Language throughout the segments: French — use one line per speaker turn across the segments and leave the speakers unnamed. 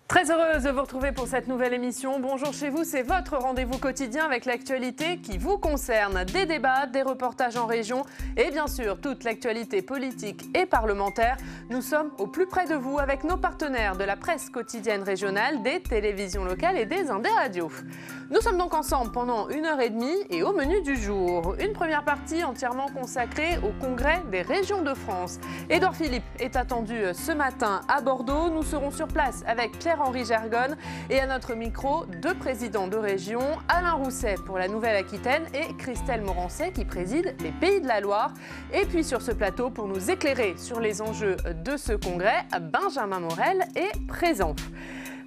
Très heureuse de vous retrouver pour cette nouvelle émission. Bonjour chez vous, c'est votre rendez-vous quotidien avec l'actualité qui vous concerne. Des débats, des reportages en région et bien sûr toute l'actualité politique et parlementaire. Nous sommes au plus près de vous avec nos partenaires de la presse quotidienne régionale, des télévisions locales et des Indés radios. Nous sommes donc ensemble pendant 1h30 et au menu du jour. Une première partie entièrement consacrée au congrès des régions de France. Édouard Philippe est attendu ce matin à Bordeaux. Nous serons sur place avec Pierre-Henri Gergonne et à notre micro, deux présidents de région, Alain Rousset pour la Nouvelle-Aquitaine et Christelle Morancet qui préside les Pays de la Loire. Et puis sur ce plateau, pour nous éclairer sur les enjeux de ce congrès, Benjamin Morel est présent.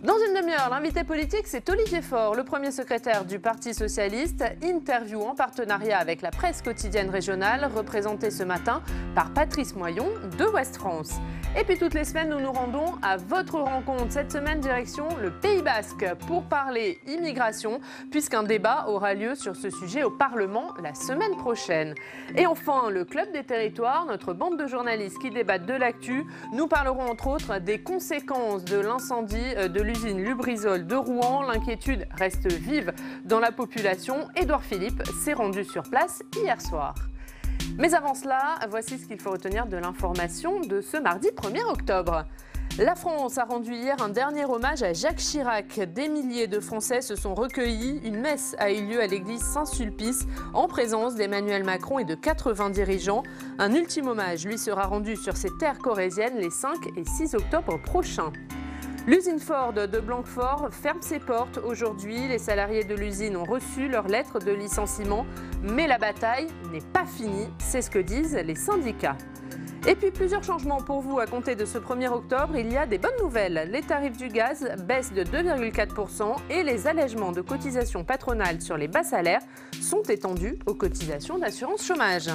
Dans une demi-heure, l'invité politique, c'est Olivier Faure, le premier secrétaire du Parti socialiste. Interview en partenariat avec la presse quotidienne régionale, représentée ce matin par Patrice Moyon de Ouest France. Et puis toutes les semaines, nous nous rendons à votre rencontre. Cette semaine, direction le Pays Basque pour parler immigration, puisqu'un débat aura lieu sur ce sujet au Parlement la semaine prochaine. Et enfin, le Club des territoires, notre bande de journalistes qui débattent de l'actu. Nous parlerons entre autres des conséquences de l'incendie de l'usine Lubrizol de Rouen. L'inquiétude reste vive dans la population. Édouard Philippe s'est rendu sur place hier soir. Mais avant cela, voici ce qu'il faut retenir de l'information de ce mardi 1er octobre. La France a rendu hier un dernier hommage à Jacques Chirac. Des milliers de Français se sont recueillis. Une messe a eu lieu à l'église Saint-Sulpice en présence d'Emmanuel Macron et de 80 dirigeants. Un ultime hommage lui sera rendu sur ces terres corréziennes les 5 et 6 octobre prochains. L'usine Ford de Blanquefort ferme ses portes aujourd'hui. Les salariés de l'usine ont reçu leur lettre de licenciement. Mais la bataille n'est pas finie, c'est ce que disent les syndicats. Et puis plusieurs changements pour vous à compter de ce 1er octobre. Il y a des bonnes nouvelles. Les tarifs du gaz baissent de 2,4% et les allègements de cotisations patronales sur les bas salaires sont étendus aux cotisations d'assurance chômage.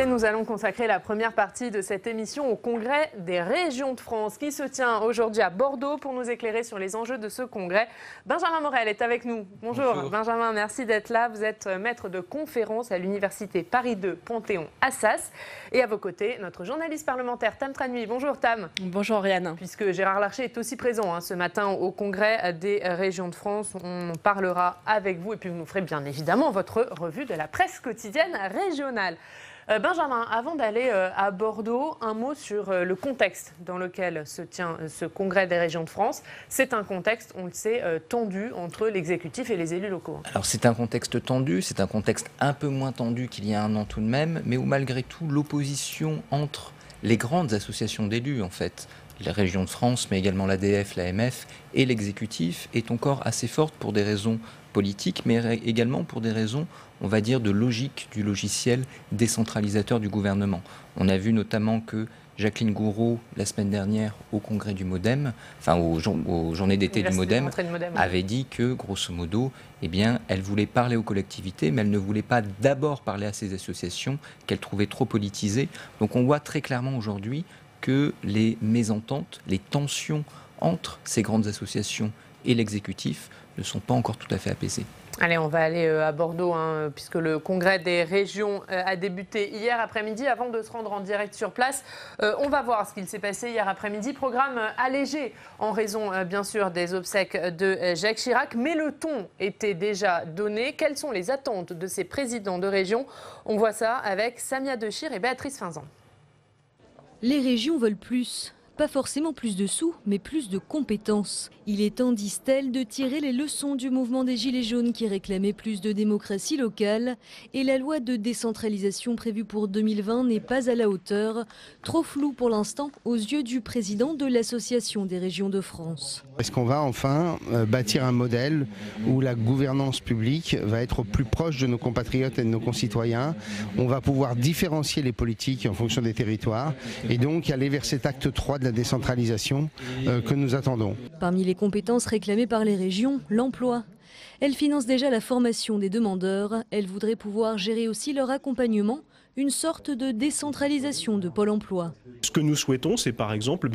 Nous allons consacrer la première partie de cette émission au congrès des régions de France qui se tient aujourd'hui à Bordeaux. Pour nous éclairer sur les enjeux de ce congrès, Benjamin Morel est avec nous. Bonjour. Benjamin, merci d'être là. Vous êtes maître de conférence à l'université Paris 2 Panthéon-Assas. Et à vos côtés, notre journaliste parlementaire Tam Tranui. Bonjour Tam.
Bonjour Rianne.
Puisque Gérard Larcher est aussi présent ce matin au congrès des régions de France, on en parlera avec vous et puis vous nous ferez bien évidemment votre revue de la presse quotidienne régionale. Benjamin, avant d'aller à Bordeaux, un mot sur le contexte dans lequel se tient ce congrès des régions de France. C'est un contexte, on le sait, tendu entre l'exécutif et les élus locaux.
Alors c'est un contexte tendu, c'est un contexte un peu moins tendu qu'il y a un an tout de même, mais où malgré tout l'opposition entre les grandes associations d'élus, en fait, les régions de France, mais également l'ADF, l'AMF et l'exécutif, est encore assez forte pour des raisons politiques, mais également pour des raisons, on va dire, de logique du logiciel décentralisateur du gouvernement. On a vu notamment que Jacqueline Gourault, la semaine dernière, au congrès du MoDem, enfin aux journées d'été du MoDem, avait dit que, grosso modo, eh bien, elle voulait parler aux collectivités, mais elle ne voulait pas d'abord parler à ces associations qu'elle trouvait trop politisées. Donc on voit très clairement aujourd'hui que les mésententes, les tensions entre ces grandes associations et l'exécutif ne sont pas encore tout à fait apaisées.
Allez, on va aller à Bordeaux, puisque le congrès des régions a débuté hier après-midi. Avant de se rendre en direct sur place, on va voir ce qu'il s'est passé hier après-midi. Programme allégé en raison, bien sûr, des obsèques de Jacques Chirac. Mais le ton était déjà donné. Quelles sont les attentes de ces présidents de région? On voit ça avec Samia Dechir et Béatrice Finzan.
Les régions veulent plus. Pas forcément plus de sous, mais plus de compétences. Il est temps, disent-elles, de tirer les leçons du mouvement des Gilets jaunes qui réclamait plus de démocratie locale. Et la loi de décentralisation prévue pour 2020 n'est pas à la hauteur. Trop floue pour l'instant aux yeux du président de l'Association des régions de France.
Est-ce qu'on va enfin bâtir un modèle où la gouvernance publique va être au plus proche de nos compatriotes et de nos concitoyens? On va pouvoir différencier les politiques en fonction des territoires et donc aller vers cet acte 3 de la décentralisation que nous attendons.
Parmi les compétences réclamées par les régions, l'emploi. Elles financent déjà la formation des demandeurs. Elles voudraient pouvoir gérer aussi leur accompagnement, une sorte de décentralisation de Pôle emploi.
Ce que nous souhaitons, c'est par exemple,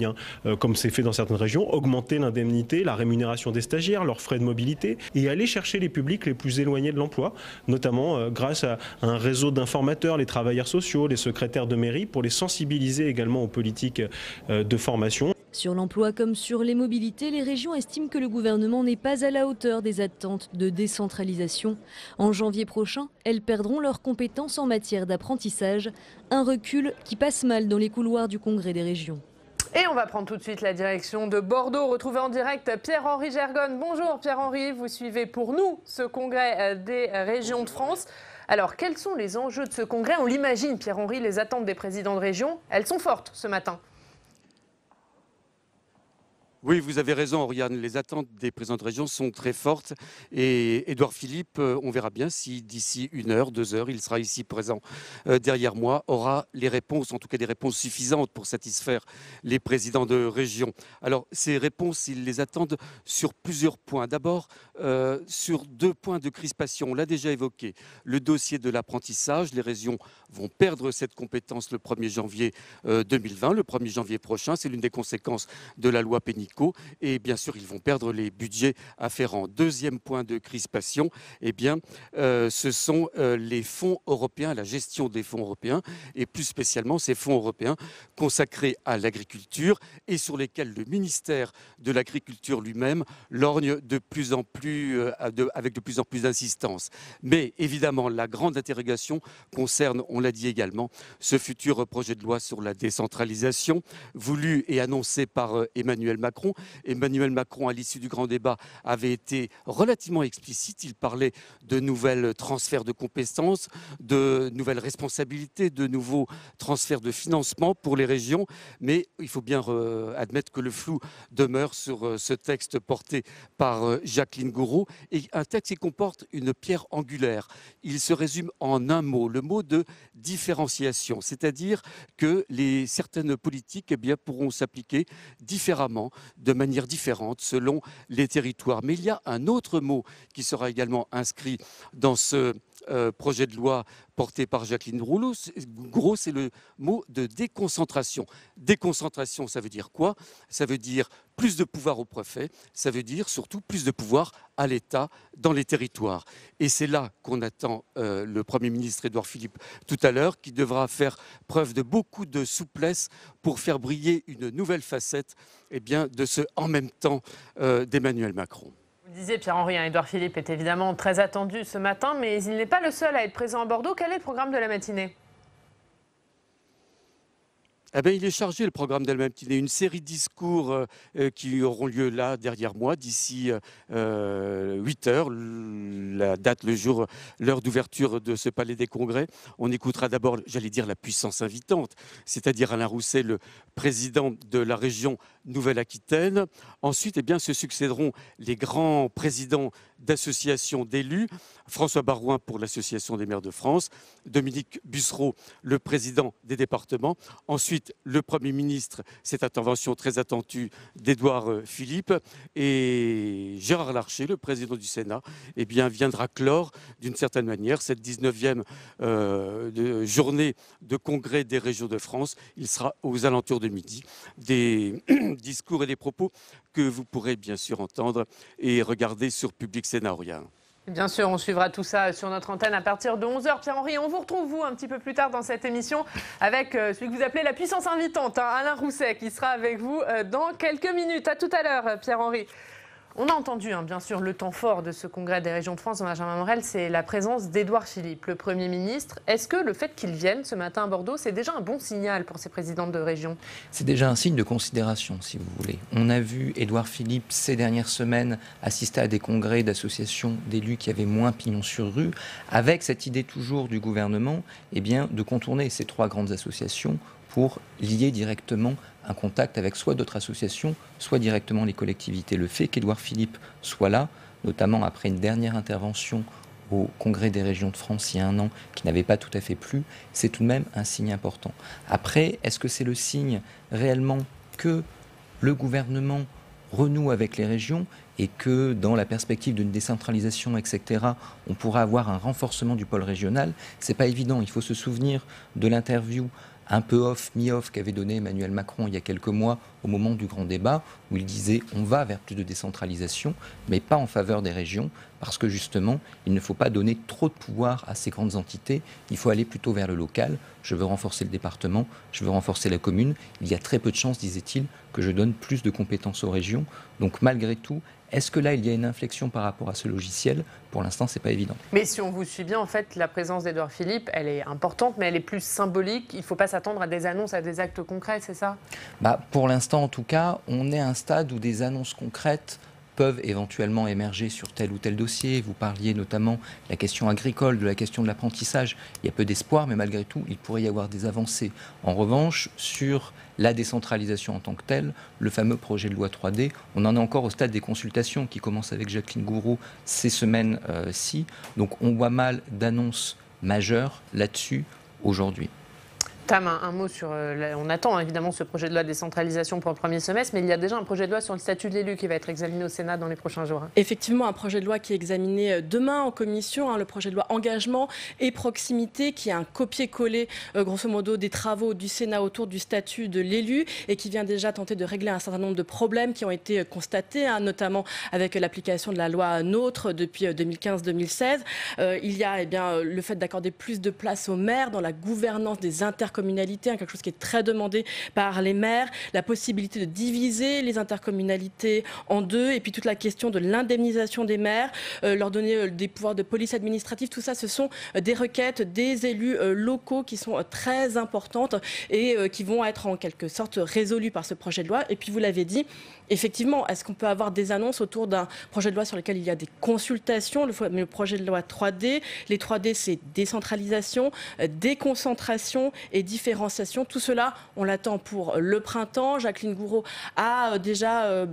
comme c'est fait dans certaines régions, augmenter l'indemnité, la rémunération des stagiaires, leurs frais de mobilité et aller chercher les publics les plus éloignés de l'emploi, notamment grâce à un réseau d'informateurs, les travailleurs sociaux, les secrétaires de mairie, pour les sensibiliser également aux politiques de formation.
Sur l'emploi comme sur les mobilités, les régions estiment que le gouvernement n'est pas à la hauteur des attentes de décentralisation. En janvier prochain, elles perdront leurs compétences en matière d'apprentissage, un recul qui passe mal dans les couloirs du Congrès des régions.
Et on va prendre tout de suite la direction de Bordeaux. Retrouver en direct Pierre-Henri Gergonne. Bonjour Pierre-Henri, vous suivez pour nous ce congrès des régions de France. Alors, quels sont les enjeux de ce congrès? On l'imagine, Pierre-Henri, les attentes des présidents de région, elles sont fortes ce matin.
Oui, vous avez raison, Oriane. Les attentes des présidents de région sont très fortes. Et Édouard Philippe, on verra bien si d'ici 1 heure, 2 heures, il sera ici présent derrière moi, aura les réponses, en tout cas des réponses suffisantes pour satisfaire les présidents de région. Alors, ces réponses, ils les attendent sur plusieurs points. D'abord, sur 2 points de crispation. On l'a déjà évoqué. Le dossier de l'apprentissage. Les régions vont perdre cette compétence le 1er janvier 2020, le 1er janvier prochain. C'est l'une des conséquences de la loi Pénicaud. Et bien sûr, ils vont perdre les budgets afférents. Deuxième point de crispation, ce sont les fonds européens, la gestion des fonds européens, et plus spécialement ces fonds européens consacrés à l'agriculture et sur lesquels le ministère de l'Agriculture lui-même lorgne avec de plus en plus d'insistance. Mais évidemment, la grande interrogation concerne, on l'a dit également, ce futur projet de loi sur la décentralisation, voulu et annoncé par Emmanuel Macron. Emmanuel Macron, à l'issue du grand débat, avait été relativement explicite. Il parlait de nouvelles transferts de compétences, de nouvelles responsabilités, de nouveaux transferts de financement pour les régions. Mais il faut bien admettre que le flou demeure sur ce texte porté par Jacqueline Gourault. Et un texte qui comporte une pierre angulaire. Il se résume en un mot, le mot de différenciation. C'est-à-dire que certaines politiques pourront s'appliquer différemment, de manière différente selon les territoires. Mais il y a un autre mot qui sera également inscrit dans ce projet de loi porté par Jacqueline Gourault, c'est le mot de déconcentration. Déconcentration, ça veut dire quoi? Ça veut dire plus de pouvoir au préfet, ça veut dire surtout plus de pouvoir à l'État dans les territoires. Et c'est là qu'on attend le Premier ministre Édouard Philippe tout à l'heure, qui devra faire preuve de beaucoup de souplesse pour faire briller une nouvelle facette de ce « en même temps » d'Emmanuel Macron.
Vous disiez, Pierre-Henri, Édouard Philippe est évidemment très attendu ce matin, mais il n'est pas le seul à être présent à Bordeaux. Quel est le programme de la matinée ?
Il est chargé, le programme de la matinée. Une série de discours qui auront lieu là, derrière moi, d'ici 8 heures, la date, le jour, l'heure d'ouverture de ce palais des congrès. On écoutera d'abord, j'allais dire, la puissance invitante, c'est-à-dire Alain Rousset, le président de la région Nouvelle-Aquitaine. Ensuite, se succéderont les grands présidents d'associations d'élus. François Barouin pour l'Association des maires de France, Dominique Bussereau, le président des départements. Ensuite, le Premier ministre, cette intervention très attendue d'Édouard Philippe, et Gérard Larcher, le président du Sénat, viendra clore d'une certaine manière cette 19e journée de congrès des régions de France. Il sera aux alentours de midi. Des discours et des propos que vous pourrez bien sûr entendre et regarder sur Public Sénat, Oriane.
Bien sûr, on suivra tout ça sur notre antenne à partir de 11h. Pierre-Henri, on vous retrouve, vous, un petit peu plus tard dans cette émission avec celui que vous appelez la puissance invitante, Alain Rousset, qui sera avec vous dans quelques minutes. À tout à l'heure, Pierre-Henri. On a entendu, bien sûr, le temps fort de ce congrès des régions de France, Benjamin Morel, c'est la présence d'Édouard Philippe, le Premier ministre. Est-ce que le fait qu'il vienne ce matin à Bordeaux, c'est déjà un bon signal pour ces présidentes de région? C'est
déjà un signe de considération, si vous voulez. On a vu Édouard Philippe, ces dernières semaines, assister à des congrès d'associations d'élus qui avaient moins pignon sur rue, avec cette idée toujours du gouvernement de contourner ces 3 grandes associations pour lier directement un contact avec soit d'autres associations, soit directement les collectivités. Le fait qu'Édouard Philippe soit là, notamment après une dernière intervention au Congrès des régions de France il y a 1 an, qui n'avait pas tout à fait plu, c'est tout de même un signe important. Après, est-ce que c'est le signe réellement que le gouvernement renoue avec les régions et que dans la perspective d'une décentralisation, etc., on pourra avoir un renforcement du pôle régional, c'est pas évident. Il faut se souvenir de l'interview un peu off, mi-off qu'avait donné Emmanuel Macron il y a quelques mois au moment du grand débat, où il disait on va vers plus de décentralisation, mais pas en faveur des régions, parce que justement, il ne faut pas donner trop de pouvoir à ces grandes entités, il faut aller plutôt vers le local. Je veux renforcer le département, je veux renforcer la commune. Il y a très peu de chances, disait-il, que je donne plus de compétences aux régions. Donc malgré tout, est-ce que là, il y a une inflexion par rapport à ce logiciel? Pour l'instant, ce n'est pas évident.
Mais si on vous suit bien, en fait, la présence d'Édouard Philippe, elle est importante, mais elle est plus symbolique. Il ne faut pas s'attendre à des annonces, à des actes concrets, c'est ça?
Pour l'instant, en tout cas, on est à un stade où des annonces concrètes peuvent éventuellement émerger sur tel ou tel dossier. Vous parliez notamment de la question agricole, de la question de l'apprentissage. Il y a peu d'espoir, mais malgré tout, il pourrait y avoir des avancées. En revanche, sur la décentralisation en tant que telle, le fameux projet de loi 3D, on en est encore au stade des consultations qui commencent avec Jacqueline Gouraud ces semaines-ci. Donc on voit mal d'annonces majeures là-dessus aujourd'hui.
Tam, un mot sur... on attend évidemment ce projet de loi de décentralisation pour le premier semestre, mais il y a déjà un projet de loi sur le statut de l'élu qui va être examiné au Sénat dans les prochains jours.
Effectivement, un projet de loi qui est examiné demain en commission, le projet de loi engagement et proximité, qui est un copier-coller, grosso modo, des travaux du Sénat autour du statut de l'élu et qui vient déjà tenter de régler un certain nombre de problèmes qui ont été constatés, notamment avec l'application de la loi NOTRe depuis 2015-2016. Il y a le fait d'accorder plus de place aux maires dans la gouvernance des intercommunalités, quelque chose qui est très demandé par les maires, la possibilité de diviser les intercommunalités en deux, et puis toute la question de l'indemnisation des maires, leur donner des pouvoirs de police administrative, tout ça, ce sont des requêtes des élus locaux qui sont très importantes et qui vont être en quelque sorte résolues par ce projet de loi. Et puis vous l'avez dit, effectivement, est-ce qu'on peut avoir des annonces autour d'un projet de loi sur lequel il y a des consultations, le projet de loi 3D? Les 3D, c'est décentralisation, déconcentration et différenciation. Tout cela, on l'attend pour le printemps. Jacqueline Gouraud a déjà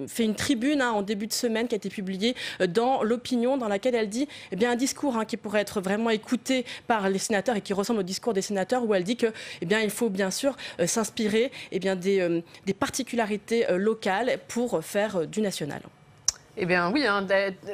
fait une tribune en début de semaine qui a été publiée dans l'Opinion, dans laquelle elle dit un discours qui pourrait être vraiment écouté par les sénateurs et qui ressemble au discours des sénateurs, où elle dit que il faut bien sûr s'inspirer des particularités locales pour faire du national.
Eh bien oui,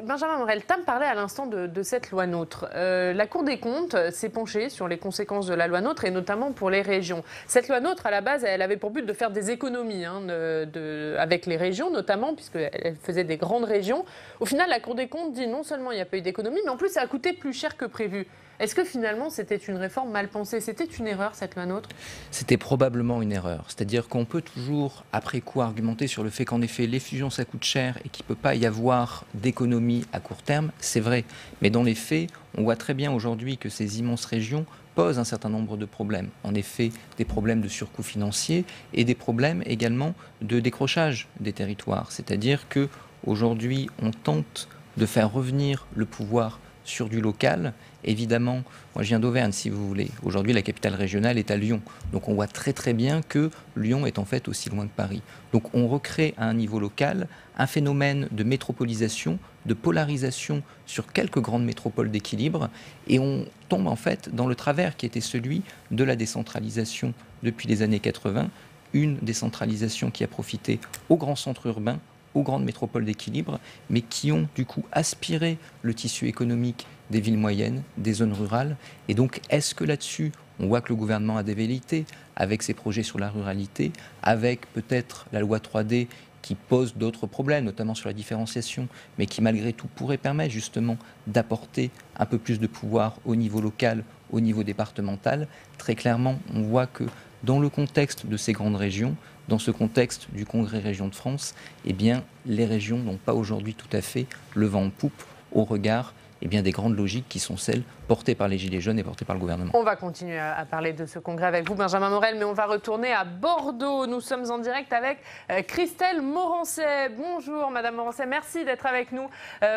Benjamin Morel, Tam parlait à l'instant de cette loi NOTRe. La Cour des comptes s'est penchée sur les conséquences de la loi NOTRe et notamment pour les régions. Cette loi NOTRe, à la base, elle avait pour but de faire des économies avec les régions notamment, puisqu'elle faisait des grandes régions. Au final, la Cour des comptes dit non seulement il n'y a pas eu d'économie, mais en plus ça a coûté plus cher que prévu. Est-ce que finalement c'était une réforme mal pensée? C'était une erreur cette loi NOTRe?
C'était probablement une erreur. C'est-à-dire qu'on peut toujours, après coup, argumenter sur le fait qu'en effet les fusions ça coûte cher et qu'il ne peut pas y avoir d'économie à court terme, c'est vrai. Mais dans les faits, on voit très bien aujourd'hui que ces immenses régions posent un certain nombre de problèmes. En effet, des problèmes de surcoût financier et des problèmes également de décrochage des territoires. C'est-à-dire qu'aujourd'hui, on tente de faire revenir le pouvoir sur du local. Évidemment, moi je viens d'Auvergne si vous voulez. Aujourd'hui la capitale régionale est à Lyon. Donc on voit très très bien que Lyon est en fait aussi loin que Paris. Donc on recrée à un niveau local un phénomène de métropolisation, de polarisation sur quelques grandes métropoles d'équilibre, et on tombe en fait dans le travers qui était celui de la décentralisation depuis les années 80, une décentralisation qui a profité aux grands centres urbains, aux grandes métropoles d'équilibre, mais qui ont du coup aspiré le tissu économique des villes moyennes, des zones rurales. Et donc, est-ce que là-dessus, on voit que le gouvernement a des velléités avec ses projets sur la ruralité, avec peut-être la loi 3D qui pose d'autres problèmes, notamment sur la différenciation, mais qui malgré tout pourrait permettre justement d'apporter un peu plus de pouvoir au niveau local, au niveau départemental. Très clairement, on voit que dans le contexte de ces grandes régions, dans ce contexte du Congrès Régions de France, les régions n'ont pas aujourd'hui tout à fait le vent en poupe au regard des grandes logiques qui sont celles portées par les Gilets jaunes et portées par le gouvernement.
On va continuer à parler de ce congrès avec vous, Benjamin Morel, mais on va retourner à Bordeaux. Nous sommes en direct avec Christelle Morancet. Bonjour Madame Morancet, merci d'être avec nous.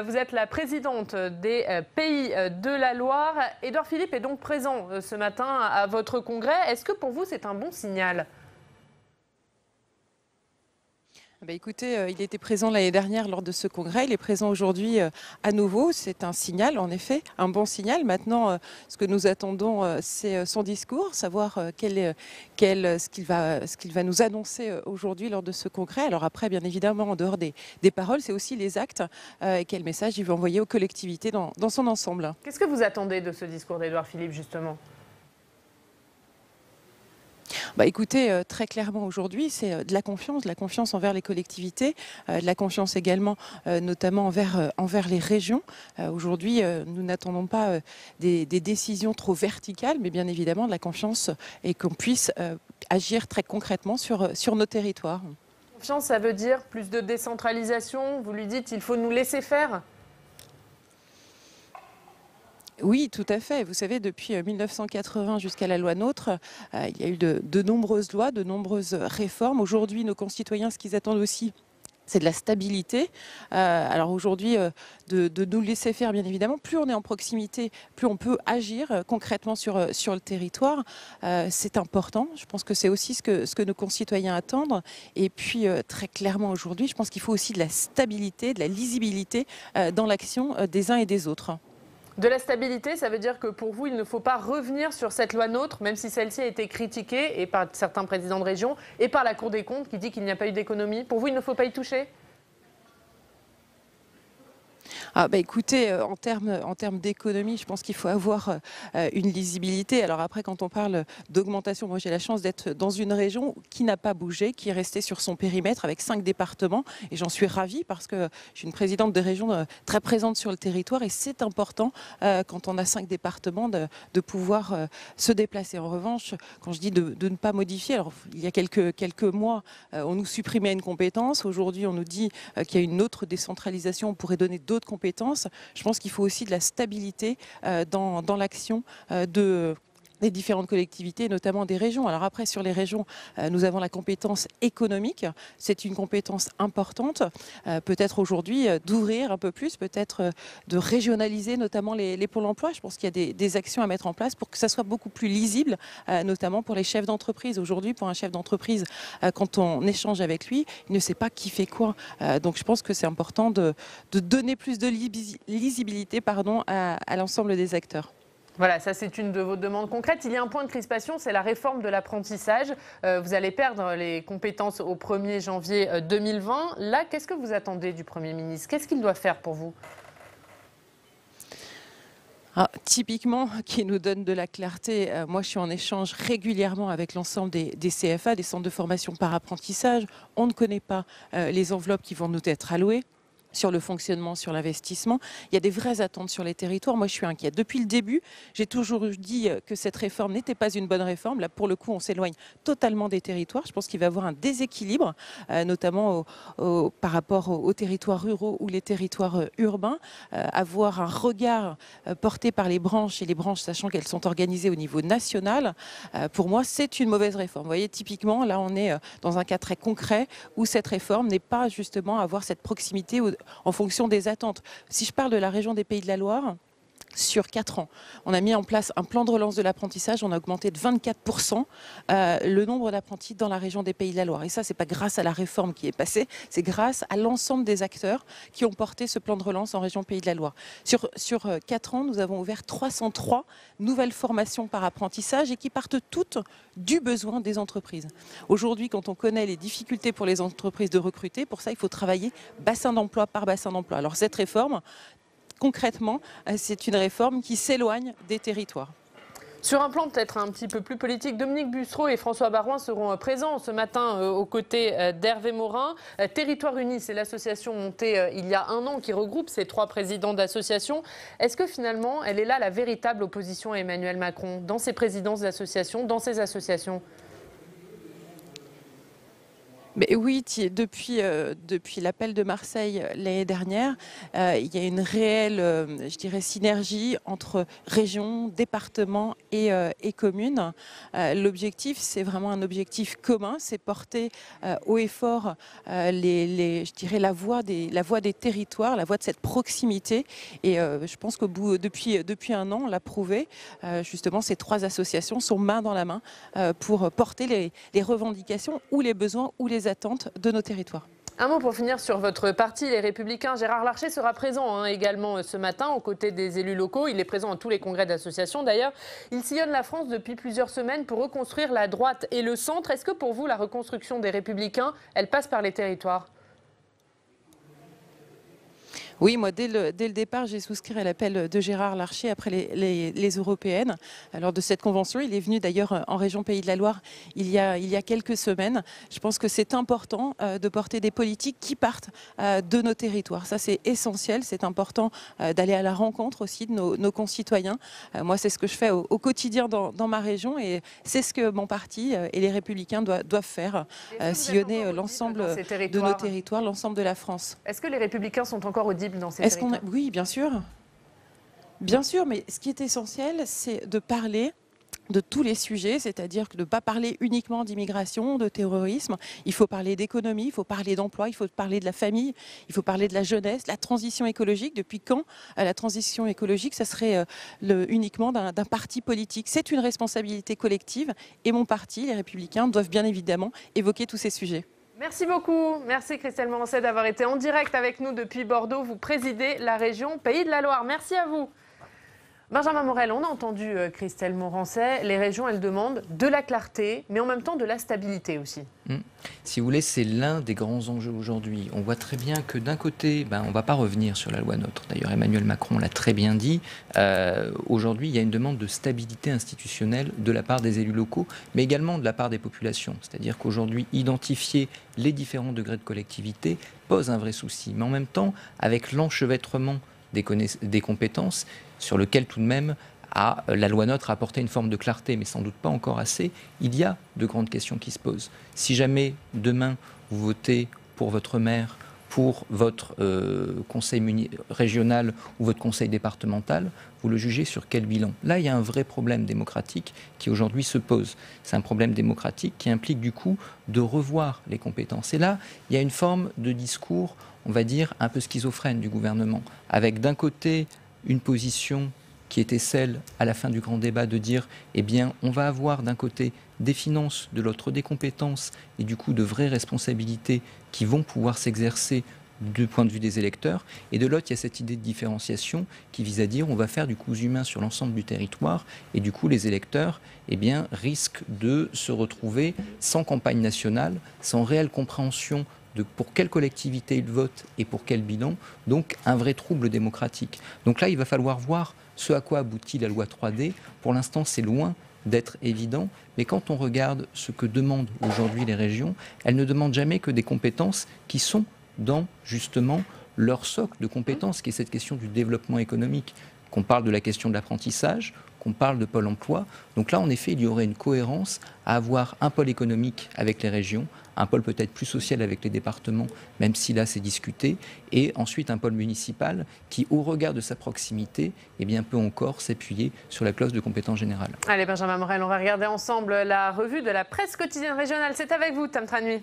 Vous êtes la présidente des Pays de la Loire. Édouard Philippe est donc présent ce matin à votre congrès. Est-ce que pour vous c'est un bon signal ?
Écoutez, il était présent l'année dernière lors de ce congrès, il est présent aujourd'hui à nouveau. C'est un signal, en effet, un bon signal. Maintenant, ce que nous attendons, c'est son discours, savoir ce qu'il va nous annoncer aujourd'hui lors de ce congrès. Alors après, bien évidemment, en dehors des paroles, c'est aussi les actes et quel message il veut envoyer aux collectivités dans son ensemble.
Qu'est-ce que vous attendez de ce discours d'Édouard Philippe, justement ?
Écoutez, très clairement aujourd'hui, c'est de la confiance envers les collectivités, de la confiance également notamment envers les régions. Aujourd'hui, nous n'attendons pas des décisions trop verticales, mais bien évidemment de la confiance et qu'on puisse agir très concrètement sur nos territoires.
Confiance, ça veut dire plus de décentralisation. Vous lui dites, il faut nous laisser faire ?
Oui, tout à fait. Vous savez, depuis 1980 jusqu'à la loi NOTRe, il y a eu de nombreuses lois, de nombreuses réformes. Aujourd'hui, nos concitoyens, ce qu'ils attendent aussi, c'est de la stabilité. Alors aujourd'hui, de nous laisser faire, bien évidemment. Plus on est en proximité, plus on peut agir concrètement sur le territoire. C'est important. Je pense que c'est aussi ce que nos concitoyens attendent. Et puis, très clairement aujourd'hui, je pense qu'il faut aussi de la stabilité, de la lisibilité dans l'action des uns et des autres.
De la stabilité, ça veut dire que pour vous, il ne faut pas revenir sur cette loi NOTRe, même si celle-ci a été critiquée et par certains présidents de région et par la Cour des comptes qui dit qu'il n'y a pas eu d'économie. Pour vous, il ne faut pas y toucher ?
Écoutez, en termes d'économie, je pense qu'il faut avoir une lisibilité. Alors après, quand on parle d'augmentation, moi j'ai la chance d'être dans une région qui n'a pas bougé, qui est restée sur son périmètre avec 5 départements. Et j'en suis ravie parce que je suis une présidente de région très présente sur le territoire. Et c'est important quand on a 5 départements de pouvoir se déplacer. En revanche, quand je dis de ne pas modifier, alors il y a quelques mois, on nous supprimait une compétence. Aujourd'hui, on nous dit qu'il y a une autre décentralisation, on pourrait donner d'autres compétences. Je pense qu'il faut aussi de la stabilité dans l'action des différentes collectivités, notamment des régions. Alors après, sur les régions, nous avons la compétence économique. C'est une compétence importante. Peut-être aujourd'hui d'ouvrir un peu plus, peut-être de régionaliser notamment les pôles emploi. Je pense qu'il y a des actions à mettre en place pour que ça soit beaucoup plus lisible, notamment pour les chefs d'entreprise. Aujourd'hui, pour un chef d'entreprise, quand on échange avec lui, il ne sait pas qui fait quoi. Donc je pense que c'est important de donner plus de lisibilité à l'ensemble des acteurs.
Voilà, ça c'est une de vos demandes concrètes. Il y a un point de crispation, c'est la réforme de l'apprentissage. Vous allez perdre les compétences au 1er janvier 2020. Là, qu'est-ce que vous attendez du Premier ministre? Qu'est-ce qu'il doit faire pour vous?
Typiquement, qui nous donne de la clarté, moi je suis en échange régulièrement avec l'ensemble des CFA, des centres de formation par apprentissage. On ne connaît pas les enveloppes qui vont nous être allouées. Sur le fonctionnement, sur l'investissement. Il y a des vraies attentes sur les territoires. Moi, je suis inquiète. Depuis le début, j'ai toujours dit que cette réforme n'était pas une bonne réforme. Là, pour le coup, on s'éloigne totalement des territoires. Je pense qu'il va y avoir un déséquilibre, notamment par rapport aux territoires ruraux ou les territoires urbains. Avoir un regard porté par les branches, et les branches, sachant qu'elles sont organisées au niveau national, pour moi, c'est une mauvaise réforme. Vous voyez, typiquement, là, on est dans un cas très concret où cette réforme n'est pas justement avoir cette proximité en fonction des attentes. Si je parle de la région des Pays de la Loire, sur 4 ans, on a mis en place un plan de relance de l'apprentissage, on a augmenté de 24% le nombre d'apprentis dans la région des Pays de la Loire. Et ça, c'est pas grâce à la réforme qui est passée, c'est grâce à l'ensemble des acteurs qui ont porté ce plan de relance en région Pays de la Loire. Sur 4 ans, nous avons ouvert 303 nouvelles formations par apprentissage et qui partent toutes du besoin des entreprises. Aujourd'hui, quand on connaît les difficultés pour les entreprises de recruter, pour ça, il faut travailler bassin d'emploi par bassin d'emploi. Alors cette réforme, concrètement, c'est une réforme qui s'éloigne des territoires.
Sur un plan peut-être un petit peu plus politique, Dominique Bussereau et François Baroin seront présents ce matin aux côtés d'Hervé Morin. Territoire Uni, c'est l'association montée il y a 1 an qui regroupe ces 3 présidents d'associations. Est-ce que finalement, elle est là la véritable opposition à Emmanuel Macron, dans ses présidences d'associations, dans ses associations ?
Mais oui, depuis l'appel de Marseille l'année dernière, il y a une réelle, je dirais, synergie entre régions, départements et communes. L'objectif, c'est vraiment un objectif commun, c'est porter haut et fort je dirais, la voix des territoires, la voix de cette proximité. Et je pense que depuis 1 an, on l'a prouvé. Justement, ces 3 associations sont main dans la main pour porter les revendications ou les besoins ou les attentes de nos territoires.
Un mot pour finir sur votre parti, les Républicains. Gérard Larcher sera présent également ce matin aux côtés des élus locaux. Il est présent à tous les congrès d'associations d'ailleurs. Il sillonne la France depuis plusieurs semaines pour reconstruire la droite et le centre. Est-ce que pour vous, la reconstruction des Républicains, elle passe par les territoires ?
Oui, moi, dès le départ, j'ai souscrit à l'appel de Gérard Larcher après les européennes. Alors, de cette convention, il est venu d'ailleurs en région Pays de la Loire il y a quelques semaines. Je pense que c'est important de porter des politiques qui partent de nos territoires. Ça, c'est essentiel. C'est important d'aller à la rencontre aussi de nos concitoyens. Moi, c'est ce que je fais au quotidien dans ma région et c'est ce que mon parti et les Républicains doivent faire, sillonner l'ensemble de nos territoires, l'ensemble de la France.
Est-ce que les Républicains sont encore audibles dans ces territoires ?
Oui, bien sûr. Bien sûr, mais ce qui est essentiel, c'est de parler de tous les sujets, c'est-à-dire de ne pas parler uniquement d'immigration, de terrorisme. Il faut parler d'économie, il faut parler d'emploi, il faut parler de la famille, il faut parler de la jeunesse, de la transition écologique. Depuis quand la transition écologique, ça serait uniquement d'un parti politique? C'est une responsabilité collective et mon parti, les Républicains, doivent bien évidemment évoquer tous ces sujets.
Merci beaucoup. Merci Christelle Morancet d'avoir été en direct avec nous depuis Bordeaux. Vous présidez la région Pays de la Loire. Merci à vous. Benjamin Morel, on a entendu Christelle Morancet. Les régions, elles demandent de la clarté, mais en même temps de la stabilité aussi.
Si vous voulez, c'est l'un des grands enjeux aujourd'hui. On voit très bien que d'un côté, on ne va pas revenir sur la loi NOTRe. D'ailleurs, Emmanuel Macron l'a très bien dit. Aujourd'hui, il y a une demande de stabilité institutionnelle de la part des élus locaux, mais également de la part des populations. C'est-à-dire qu'aujourd'hui, identifier les différents degrés de collectivité pose un vrai souci. Mais en même temps, avec l'enchevêtrement des compétences, sur lequel tout de même la loi NOTRe a apporté une forme de clarté, mais sans doute pas encore assez, il y a de grandes questions qui se posent. Si jamais demain vous votez pour votre maire, pour votre conseil régional ou votre conseil départemental, vous le jugez sur quel bilan? Là, il y a un vrai problème démocratique qui aujourd'hui se pose. C'est un problème démocratique qui implique du coup de revoir les compétences. Et là, il y a une forme de discours, on va dire, un peu schizophrène du gouvernement, avec d'un côté une position qui était celle, à la fin du grand débat, de dire eh bien, on va avoir d'un côté des finances, de l'autre des compétences, et du coup de vraies responsabilités qui vont pouvoir s'exercer du point de vue des électeurs, et de l'autre, il y a cette idée de différenciation qui vise à dire on va faire du cousu humain sur l'ensemble du territoire, et du coup les électeurs eh bien, risquent de se retrouver sans campagne nationale, sans réelle compréhension de pour quelle collectivité ils votent et pour quel bilan, donc un vrai trouble démocratique. Donc là, il va falloir voir ce à quoi aboutit la loi 3D. Pour l'instant, c'est loin d'être évident, mais quand on regarde ce que demandent aujourd'hui les régions, elles ne demandent jamais que des compétences qui sont dans, justement, leur socle de compétences, qui est cette question du développement économique. Qu'on parle de la question de l'apprentissage, qu'on parle de Pôle emploi. Donc là, en effet, il y aurait une cohérence à avoir un pôle économique avec les régions, un pôle peut-être plus social avec les départements, même si là, c'est discuté, et ensuite un pôle municipal qui, au regard de sa proximité, eh bien, peut encore s'appuyer sur la clause de compétence générale.
Allez, Benjamin Morel, on va regarder ensemble la revue de la presse quotidienne régionale. C'est avec vous, Tam Tranui.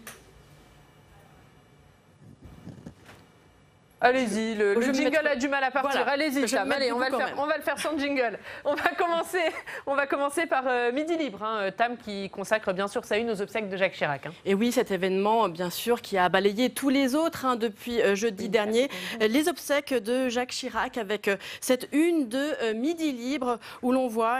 Allez-y, le jingle a du mal à partir. Voilà. Allez-y, Tam. Allez, on va le faire sans jingle. On va commencer par Midi Libre, Tam, qui consacre bien sûr sa une aux obsèques de Jacques Chirac.
Et oui, cet événement, bien sûr, qui a balayé tous les autres depuis jeudi dernier. Les obsèques de Jacques Chirac avec cette une de Midi Libre où l'on voit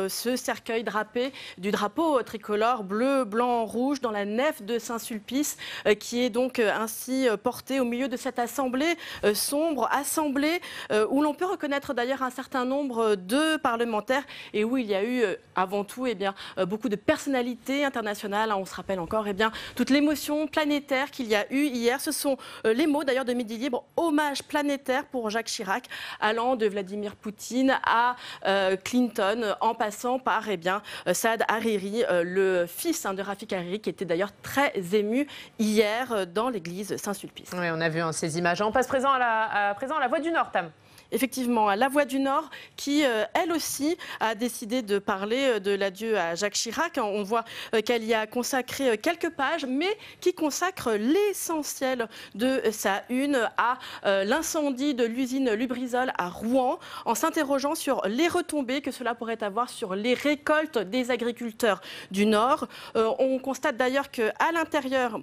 ce cercueil drapé du drapeau tricolore bleu, blanc, rouge dans la nef de Saint-Sulpice qui est donc ainsi porté au milieu de cette assemblée. Sombre assemblée où l'on peut reconnaître d'ailleurs un certain nombre de parlementaires et où il y a eu avant tout beaucoup de personnalités internationales. On se rappelle encore toute l'émotion planétaire qu'il y a eu hier. Ce sont les mots d'ailleurs de Midi Libre, hommage planétaire pour Jacques Chirac, allant de Vladimir Poutine à Clinton, en passant par Saad Hariri, le fils de Rafik Hariri, qui était d'ailleurs très ému hier dans l'église Saint-Sulpice.
Oui, on a vu ces images. On passe présent à la Voix du Nord, Tam.
Effectivement, à la Voix du Nord, qui, elle aussi, a décidé de parler de l'adieu à Jacques Chirac. On voit qu'elle y a consacré quelques pages, mais qui consacre l'essentiel de sa une à l'incendie de l'usine Lubrizol à Rouen, en s'interrogeant sur les retombées que cela pourrait avoir sur les récoltes des agriculteurs du Nord. On constate d'ailleurs qu'à l'intérieur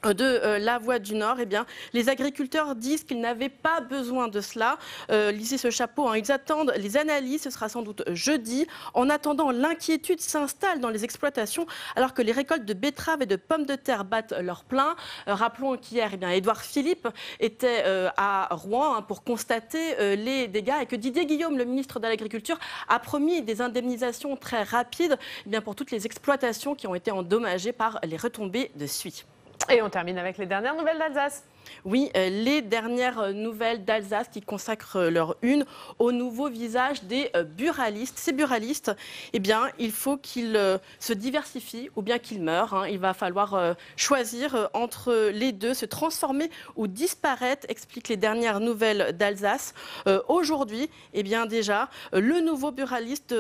de la Voix du Nord, eh bien, les agriculteurs disent qu'ils n'avaient pas besoin de cela. Lisez ce chapeau, hein. Ils attendent les analyses, ce sera sans doute jeudi. En attendant, l'inquiétude s'installe dans les exploitations alors que les récoltes de betteraves et de pommes de terre battent leur plein. Rappelons qu'hier, eh bien, Édouard Philippe était à Rouen, hein, pour constater les dégâts et que Didier Guillaume, le ministre de l'Agriculture, a promis des indemnisations très rapides, eh bien, pour toutes les exploitations qui ont été endommagées par les retombées de suie.
Et on termine avec les dernières nouvelles d'Alsace.
Oui, les dernières nouvelles d'Alsace qui consacrent leur une au nouveau visage des buralistes. Ces buralistes, eh bien, il faut qu'ils se diversifient ou bien qu'ils meurent, hein. Il va falloir choisir entre les deux, se transformer ou disparaître, expliquent les dernières nouvelles d'Alsace. Aujourd'hui, eh bien déjà, le nouveau buraliste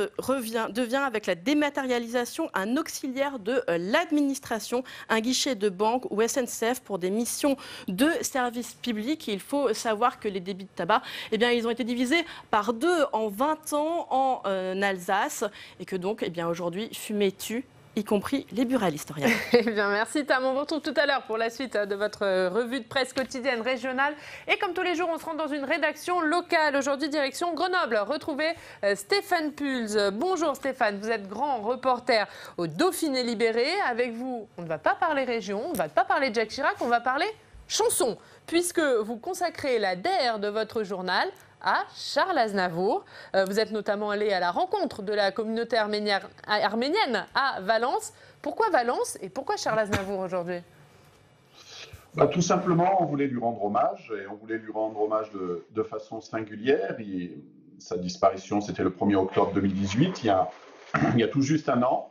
devient avec la dématérialisation un auxiliaire de l'administration, un guichet de banque ou SNCF pour des missions de service public. Il faut savoir que les débits de tabac, eh bien, ils ont été divisés par 2 en 20 ans en Alsace et que donc, eh bien, aujourd'hui, fumer tue, y compris les buralistes.
Eh bien, merci Tam. On vous retrouve tout à l'heure pour la suite de votre revue de presse quotidienne régionale. Et comme tous les jours, on se rend dans une rédaction locale. Aujourd'hui, direction Grenoble. Retrouvez Stéphane Pulz. Bonjour Stéphane, vous êtes grand reporter au Dauphiné Libéré. Avec vous, on ne va pas parler région, on ne va pas parler de Jacques Chirac, on va parler chanson, puisque vous consacrez la DER de votre journal à Charles Aznavour. Vous êtes notamment allé à la rencontre de la communauté arménienne à Valence. Pourquoi Valence et pourquoi Charles Aznavour aujourd'hui ?
Tout simplement, on voulait lui rendre hommage, et on voulait lui rendre hommage de façon singulière. Sa disparition, c'était le 1er octobre 2018, il y a tout juste un an.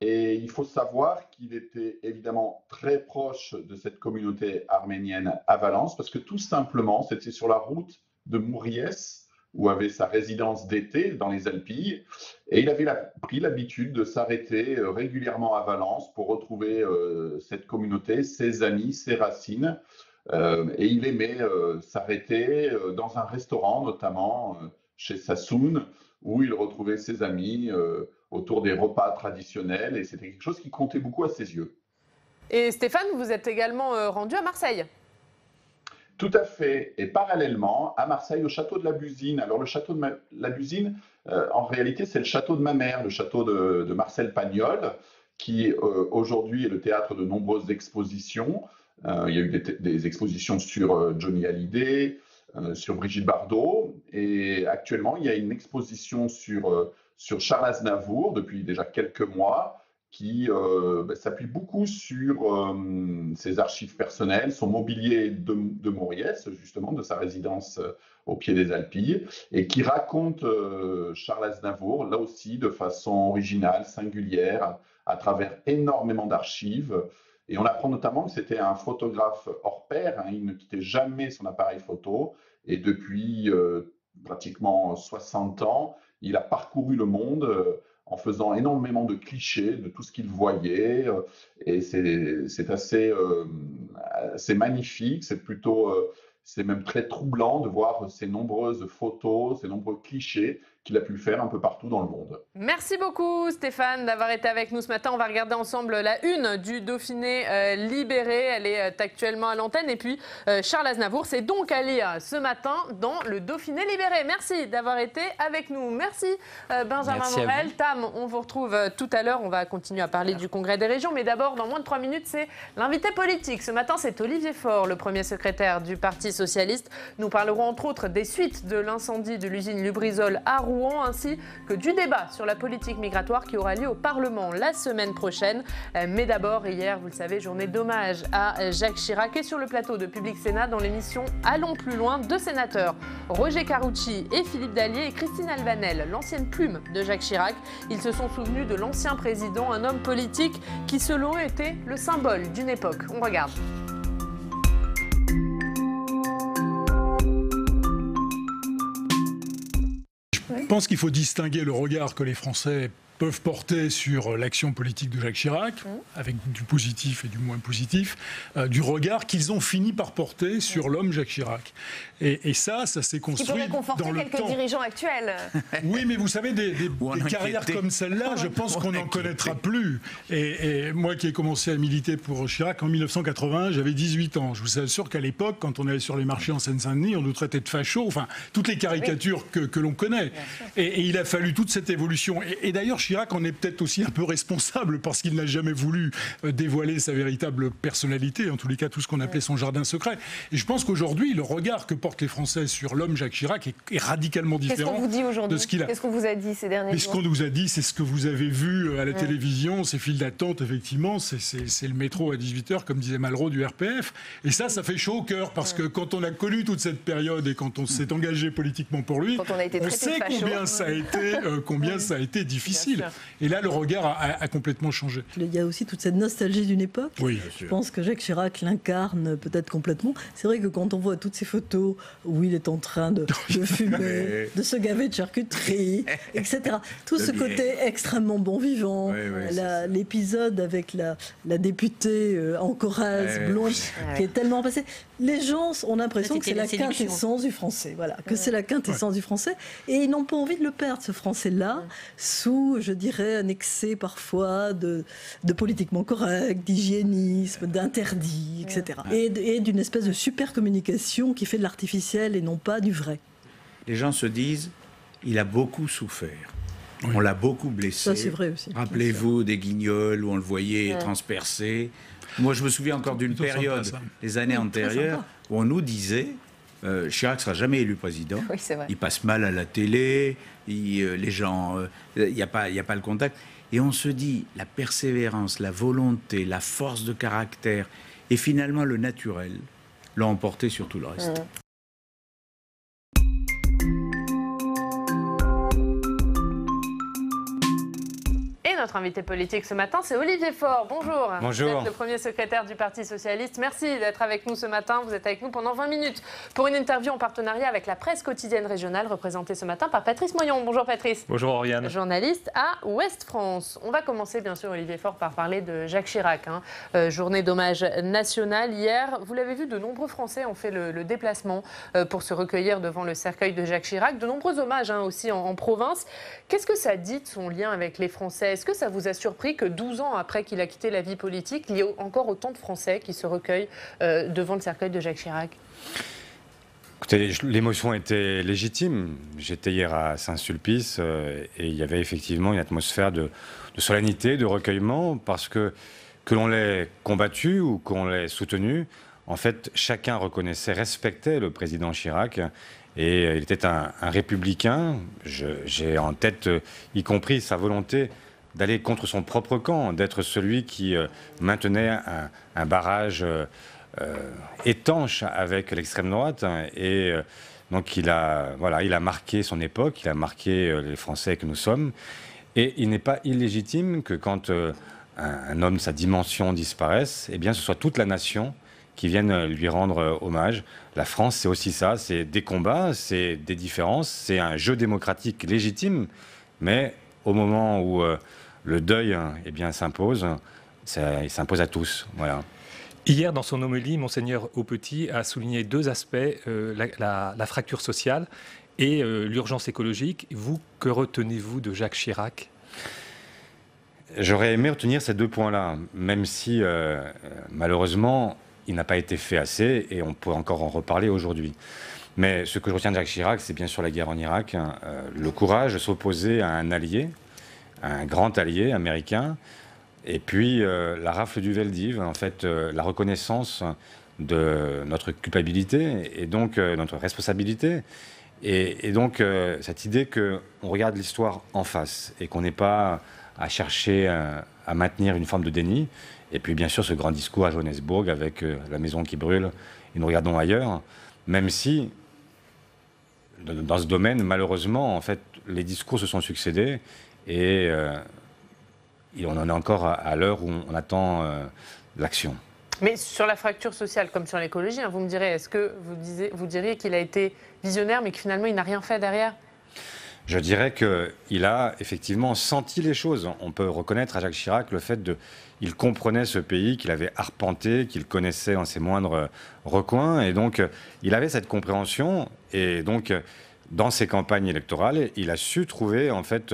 Et il faut savoir qu'il était évidemment très proche de cette communauté arménienne à Valence, parce que tout simplement, c'était sur la route de Mouriès, où avait sa résidence d'été dans les Alpilles, et il avait pris l'habitude de s'arrêter régulièrement à Valence pour retrouver cette communauté, ses amis, ses racines, et il aimait s'arrêter dans un restaurant, notamment chez Sassoon, où il retrouvait ses amis autour des repas traditionnels, et c'était quelque chose qui comptait beaucoup à ses yeux.
Et Stéphane, vous êtes également rendu à Marseille.
Tout à fait, et parallèlement à Marseille, au château de la Busine. Alors le château de la Busine, en réalité, c'est le château de ma mère, le château de Marcel Pagnol, qui aujourd'hui est le théâtre de nombreuses expositions. Il y a eu des expositions sur Johnny Hallyday, sur Brigitte Bardot, et actuellement il y a une exposition sur Charles Aznavour depuis déjà quelques mois, qui s'appuie beaucoup sur ses archives personnelles, son mobilier de Mauriès, justement, de sa résidence au pied des Alpilles, et qui raconte Charles Aznavour, là aussi, de façon originale, singulière, à travers énormément d'archives. Et on apprend notamment que c'était un photographe hors pair, hein, il ne quittait jamais son appareil photo, et depuis pratiquement 60 ans, il a parcouru le monde en faisant énormément de clichés de tout ce qu'il voyait, et c'est assez magnifique, c'est même très troublant de voir ces nombreuses photos, ces nombreux clichés qu'il a pu faire un peu partout dans le monde.
Merci beaucoup Stéphane d'avoir été avec nous ce matin. On va regarder ensemble la une du Dauphiné Libéré. Elle est actuellement à l'antenne. Et puis Charles Aznavour, c'est donc à lire ce matin dans le Dauphiné Libéré. Merci d'avoir été avec nous. Merci Benjamin Morel. Tam, on vous retrouve tout à l'heure. On va continuer à parler du Congrès des régions. Mais d'abord, dans moins de 3 minutes, c'est l'invité politique. Ce matin, c'est Olivier Faure, le premier secrétaire du Parti socialiste. Nous parlerons entre autres des suites de l'incendie de l'usine Lubrizol à Rouen, ainsi que du débat sur la politique migratoire qui aura lieu au Parlement la semaine prochaine. Mais d'abord, hier, vous le savez, journée d'hommage à Jacques Chirac, et sur le plateau de Public Sénat, dans l'émission Allons plus loin, 2 sénateurs, Roger Carucci et Philippe Dallier, et Christine Albanel, l'ancienne plume de Jacques Chirac. Ils se sont souvenus de l'ancien président, un homme politique qui, selon eux, était le symbole d'une époque. On regarde.
Je pense qu'il faut distinguer le regard que les Français peuvent porter sur l'action politique de Jacques Chirac, avec du positif et du moins positif, du regard qu'ils ont fini par porter sur l'homme Jacques Chirac. Et ça s'est construit dans le temps.
Qui pourrait conforter quelques dirigeants actuels.
Oui, mais vous savez, des carrières comme celle-là, je pense qu'on n'en connaîtra plus. Et moi qui ai commencé à militer pour Chirac en 1981, j'avais 18 ans. Je vous assure qu'à l'époque, quand on allait sur les marchés en Seine-Saint-Denis, on nous traitait de fachos, enfin, toutes les caricatures que l'on connaît. Et il a fallu toute cette évolution. Et d'ailleurs, Chirac en est peut-être aussi un peu responsable parce qu'il n'a jamais voulu dévoiler sa véritable personnalité, en tous les cas tout ce qu'on appelait son jardin secret. Et je pense qu'aujourd'hui, le regard que portent les Français sur l'homme Jacques Chirac est radicalement différent.
Qu'est-ce qu'on vous dit aujourd'hui?
De ce qu'il a.
Qu'est-ce qu'on vous a dit ces derniers jours?
Ce qu'on nous a dit, c'est ce que vous avez vu à la télévision, ces files d'attente, effectivement, c'est le métro à 18h, comme disait Malraux du RPF. Et ça fait chaud au cœur, parce que quand on a connu toute cette période et quand on s'est engagé politiquement pour lui, on sait combien ça a été difficile. Et là, le regard a complètement changé.
Il y a aussi toute cette nostalgie d'une époque.
Oui,
je pense que Jacques Chirac l'incarne peut-être complètement. C'est vrai que quand on voit toutes ces photos où il est en train de fumer, de se gaver de charcuterie, etc. Tout ce côté extrêmement bon vivant, l'épisode avec la députée en Corrèze, blonde, qui est tellement passée. Les gens ont l'impression que c'est la quintessence du français, que c'est la quintessence du français, et ils n'ont pas envie de le perdre, ce français-là, sous, je dirais, un excès parfois de politiquement correct, d'hygiénisme, d'interdit, etc. Et d'une espèce de super communication qui fait de l'artificiel et non pas du vrai.
Les gens se disent, il a beaucoup souffert. Oui. On l'a beaucoup blessé.
Ça, c'est vrai aussi.
Rappelez-vous des Guignols où on le voyait transpercé. Moi, je me souviens encore d'une période, les années antérieures, où on nous disait Chirac ne sera jamais élu président.
Oui, c'est vrai.
Il passe mal à la télé, les gens, il n'y a pas le contact. Et on se dit, la persévérance, la volonté, la force de caractère et finalement le naturel l'ont emporté sur tout le reste.
Notre invité politique ce matin, c'est Olivier Faure. Bonjour.
Bonjour.
Vous êtes le premier secrétaire du Parti Socialiste. Merci d'être avec nous ce matin. Vous êtes avec nous pendant 20 minutes pour une interview en partenariat avec la presse quotidienne régionale, représentée ce matin par Patrice Moyon. Bonjour Patrice.
Bonjour Oriane.
Journaliste à Ouest France. On va commencer bien sûr, Olivier Faure, par parler de Jacques Chirac. Journée d'hommage nationale hier. Vous l'avez vu, de nombreux Français ont fait le déplacement pour se recueillir devant le cercueil de Jacques Chirac. De nombreux hommages aussi en province. Qu'est-ce que ça dit de son lien avec les Français? Est-ce que ça vous a surpris que 12 ans après qu'il a quitté la vie politique, il y ait encore autant de Français qui se recueillent devant le cercueil de Jacques Chirac?
Écoutez, l'émotion était légitime. J'étais hier à Saint-Sulpice et il y avait effectivement une atmosphère de solennité, de recueillement, parce que l'on l'ait combattu ou qu'on l'ait soutenu, en fait, chacun reconnaissait, respectait le président Chirac. Et il était un républicain. J'ai en tête, y compris sa volonté d'aller contre son propre camp, d'être celui qui maintenait un barrage étanche avec l'extrême droite. Et donc il a marqué son époque, il a marqué les Français que nous sommes. Et il n'est pas illégitime que quand un homme de sa dimension disparaisse, eh bien ce soit toute la nation qui vienne lui rendre hommage. La France, c'est aussi ça, c'est des combats, c'est des différences, c'est un jeu démocratique légitime, mais au moment où le deuil s'impose, il s'impose à tous. Voilà.
Hier, dans son homélie, Monseigneur Aupetit a souligné deux aspects, la fracture sociale et l'urgence écologique. Vous, que retenez-vous de Jacques Chirac ?
J'aurais aimé retenir ces deux points-là, même si, malheureusement, il n'a pas été fait assez, et on pourrait encore en reparler aujourd'hui. Mais ce que je retiens de Jacques Chirac, c'est bien sûr la guerre en Irak, le courage de s'opposer à un allié, un grand allié américain, et puis la rafle du Veldiv, en fait, la reconnaissance de notre culpabilité et donc notre responsabilité. Et donc cette idée qu'on regarde l'histoire en face et qu'on n'est pas à chercher à maintenir une forme de déni. Et puis bien sûr ce grand discours à Johannesburg avec la maison qui brûle et nous regardons ailleurs, même si dans ce domaine, malheureusement, en fait, les discours se sont succédés et on en est encore à l'heure où on attend l'action.
Mais sur la fracture sociale, comme sur l'écologie, vous me direz, est-ce que vous diriez qu'il a été visionnaire, mais que finalement il n'a rien fait derrière ?
Je dirais qu'il a effectivement senti les choses. On peut reconnaître à Jacques Chirac le fait il comprenait ce pays qu'il avait arpenté, qu'il connaissait dans ses moindres recoins. Et donc, il avait cette compréhension. Et donc, dans ses campagnes électorales, il a su trouver, en fait,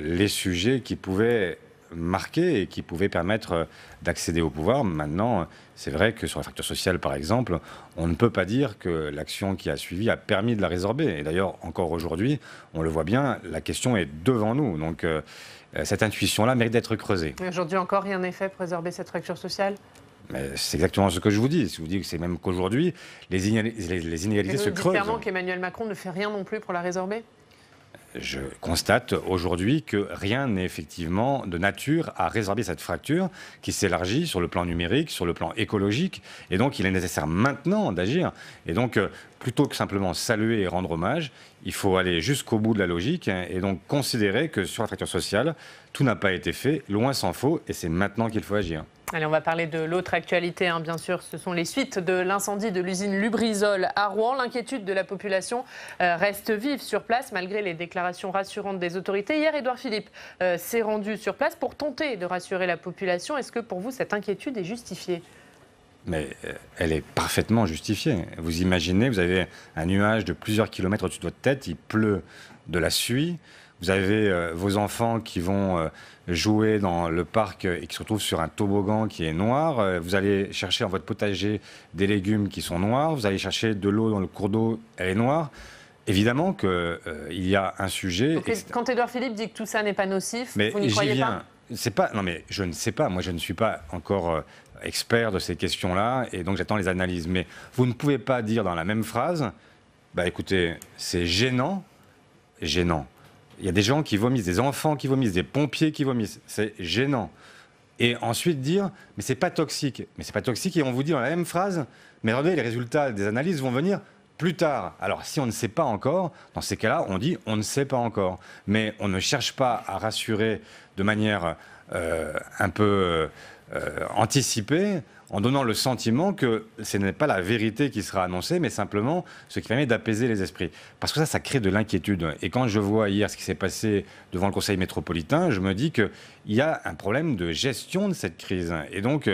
les sujets qui pouvaient marquer et qui pouvaient permettre d'accéder au pouvoir. Maintenant, c'est vrai que sur la fracture sociale, par exemple, on ne peut pas dire que l'action qui a suivi a permis de la résorber. Et d'ailleurs, encore aujourd'hui, on le voit bien, la question est devant nous. Donc, cette intuition-là mérite d'être creusée.
Aujourd'hui encore, rien n'est fait pour résorber cette fracture sociale ?
C'est exactement ce que je vous dis. Je vous dis que c'est même qu'aujourd'hui, les inégalités se creusent.
Clairement qu'Emmanuel Macron ne fait rien non plus pour la résorber ?
Je constate aujourd'hui que rien n'est effectivement de nature à résorber cette fracture qui s'élargit sur le plan numérique, sur le plan écologique. Et donc, il est nécessaire maintenant d'agir. Et donc, plutôt que simplement saluer et rendre hommage, il faut aller jusqu'au bout de la logique et donc considérer que sur la fracture sociale, tout n'a pas été fait, loin s'en faut, et c'est maintenant qu'il faut agir.
Allez, on va parler de l'autre actualité, bien sûr. Ce sont les suites de l'incendie de l'usine Lubrizol à Rouen. L'inquiétude de la population reste vive sur place, malgré les déclarations rassurantes des autorités. Hier, Édouard Philippe s'est rendu sur place pour tenter de rassurer la population. Est-ce que pour vous, cette inquiétude est justifiée ?
Mais elle est parfaitement justifiée. Vous imaginez, vous avez un nuage de plusieurs kilomètres au-dessus de votre tête, il pleut de la suie. Vous avez vos enfants qui vont jouer dans le parc et qui se retrouvent sur un toboggan qui est noir. Vous allez chercher dans votre potager des légumes qui sont noirs. Vous allez chercher de l'eau dans le cours d'eau, elle est noire. Évidemment qu'il y a un sujet...
Donc, quand Édouard Philippe dit que tout ça n'est pas nocif,
mais
vous n'y croyez pas ?
Non, mais je ne sais pas. Moi, je ne suis pas encore expert de ces questions-là et donc j'attends les analyses. Mais vous ne pouvez pas dire dans la même phrase, écoutez, c'est gênant. Il y a des gens qui vomissent, des enfants qui vomissent, des pompiers qui vomissent. C'est gênant. Et ensuite dire, mais c'est pas toxique. Mais c'est pas toxique et on vous dit dans la même phrase, mais regardez, les résultats des analyses vont venir plus tard. Alors si on ne sait pas encore, dans ces cas-là, on dit on ne sait pas encore. Mais on ne cherche pas à rassurer de manière un peu anticipée, en donnant le sentiment que ce n'est pas la vérité qui sera annoncée, mais simplement ce qui permet d'apaiser les esprits. Parce que ça crée de l'inquiétude. Et quand je vois hier ce qui s'est passé devant le Conseil métropolitain, je me dis qu'il y a un problème de gestion de cette crise. Et donc,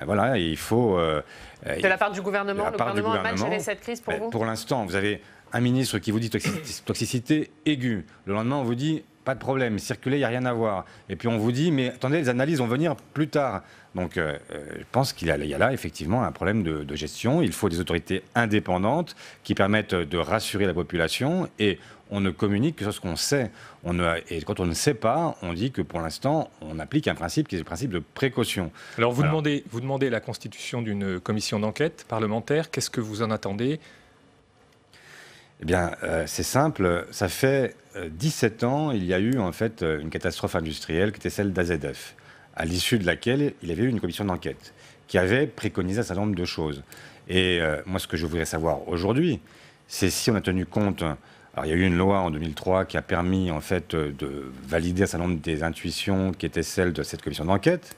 voilà, il faut...
de la part du gouvernement, le gouvernement a mal géré cette crise pour vous ?
Pour l'instant, vous avez un ministre qui vous dit toxicité aiguë. Le lendemain, on vous dit... Pas de problème, circuler, il n'y a rien à voir. Et puis on vous dit, mais attendez, les analyses vont venir plus tard. Donc je pense qu'il y a là effectivement un problème de gestion. Il faut des autorités indépendantes qui permettent de rassurer la population et on ne communique que sur ce qu'on sait. Et quand on ne sait pas, on dit que pour l'instant, on applique un principe qui est le principe de précaution.
Alors vous demandez la constitution d'une commission d'enquête parlementaire. Qu'est-ce que vous en attendez ?
Eh bien, c'est simple. Ça fait 17 ans, il y a eu en fait une catastrophe industrielle qui était celle d'AZF, à l'issue de laquelle il y avait eu une commission d'enquête qui avait préconisé un certain nombre de choses. Et moi, ce que je voudrais savoir aujourd'hui, c'est si on a tenu compte... Alors, il y a eu une loi en 2003 qui a permis en fait de valider un certain nombre des intuitions qui étaient celles de cette commission d'enquête,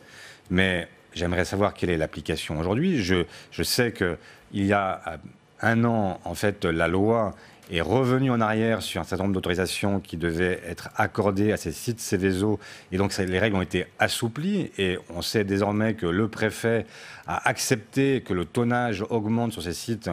mais j'aimerais savoir quelle est l'application aujourd'hui. Je sais qu'il y a... un an, en fait, la loi est revenue en arrière sur un certain nombre d'autorisations qui devaient être accordées à ces sites Seveso. Et donc, les règles ont été assouplies. Et on sait désormais que le préfet a accepté que le tonnage augmente sur ces sites,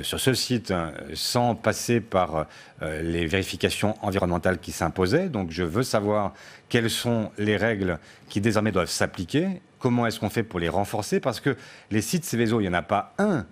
sur ce site, sans passer par les vérifications environnementales qui s'imposaient. Donc, je veux savoir quelles sont les règles qui désormais doivent s'appliquer. Comment est-ce qu'on fait pour les renforcer ? Parce que les sites Seveso, il n'y en a pas un.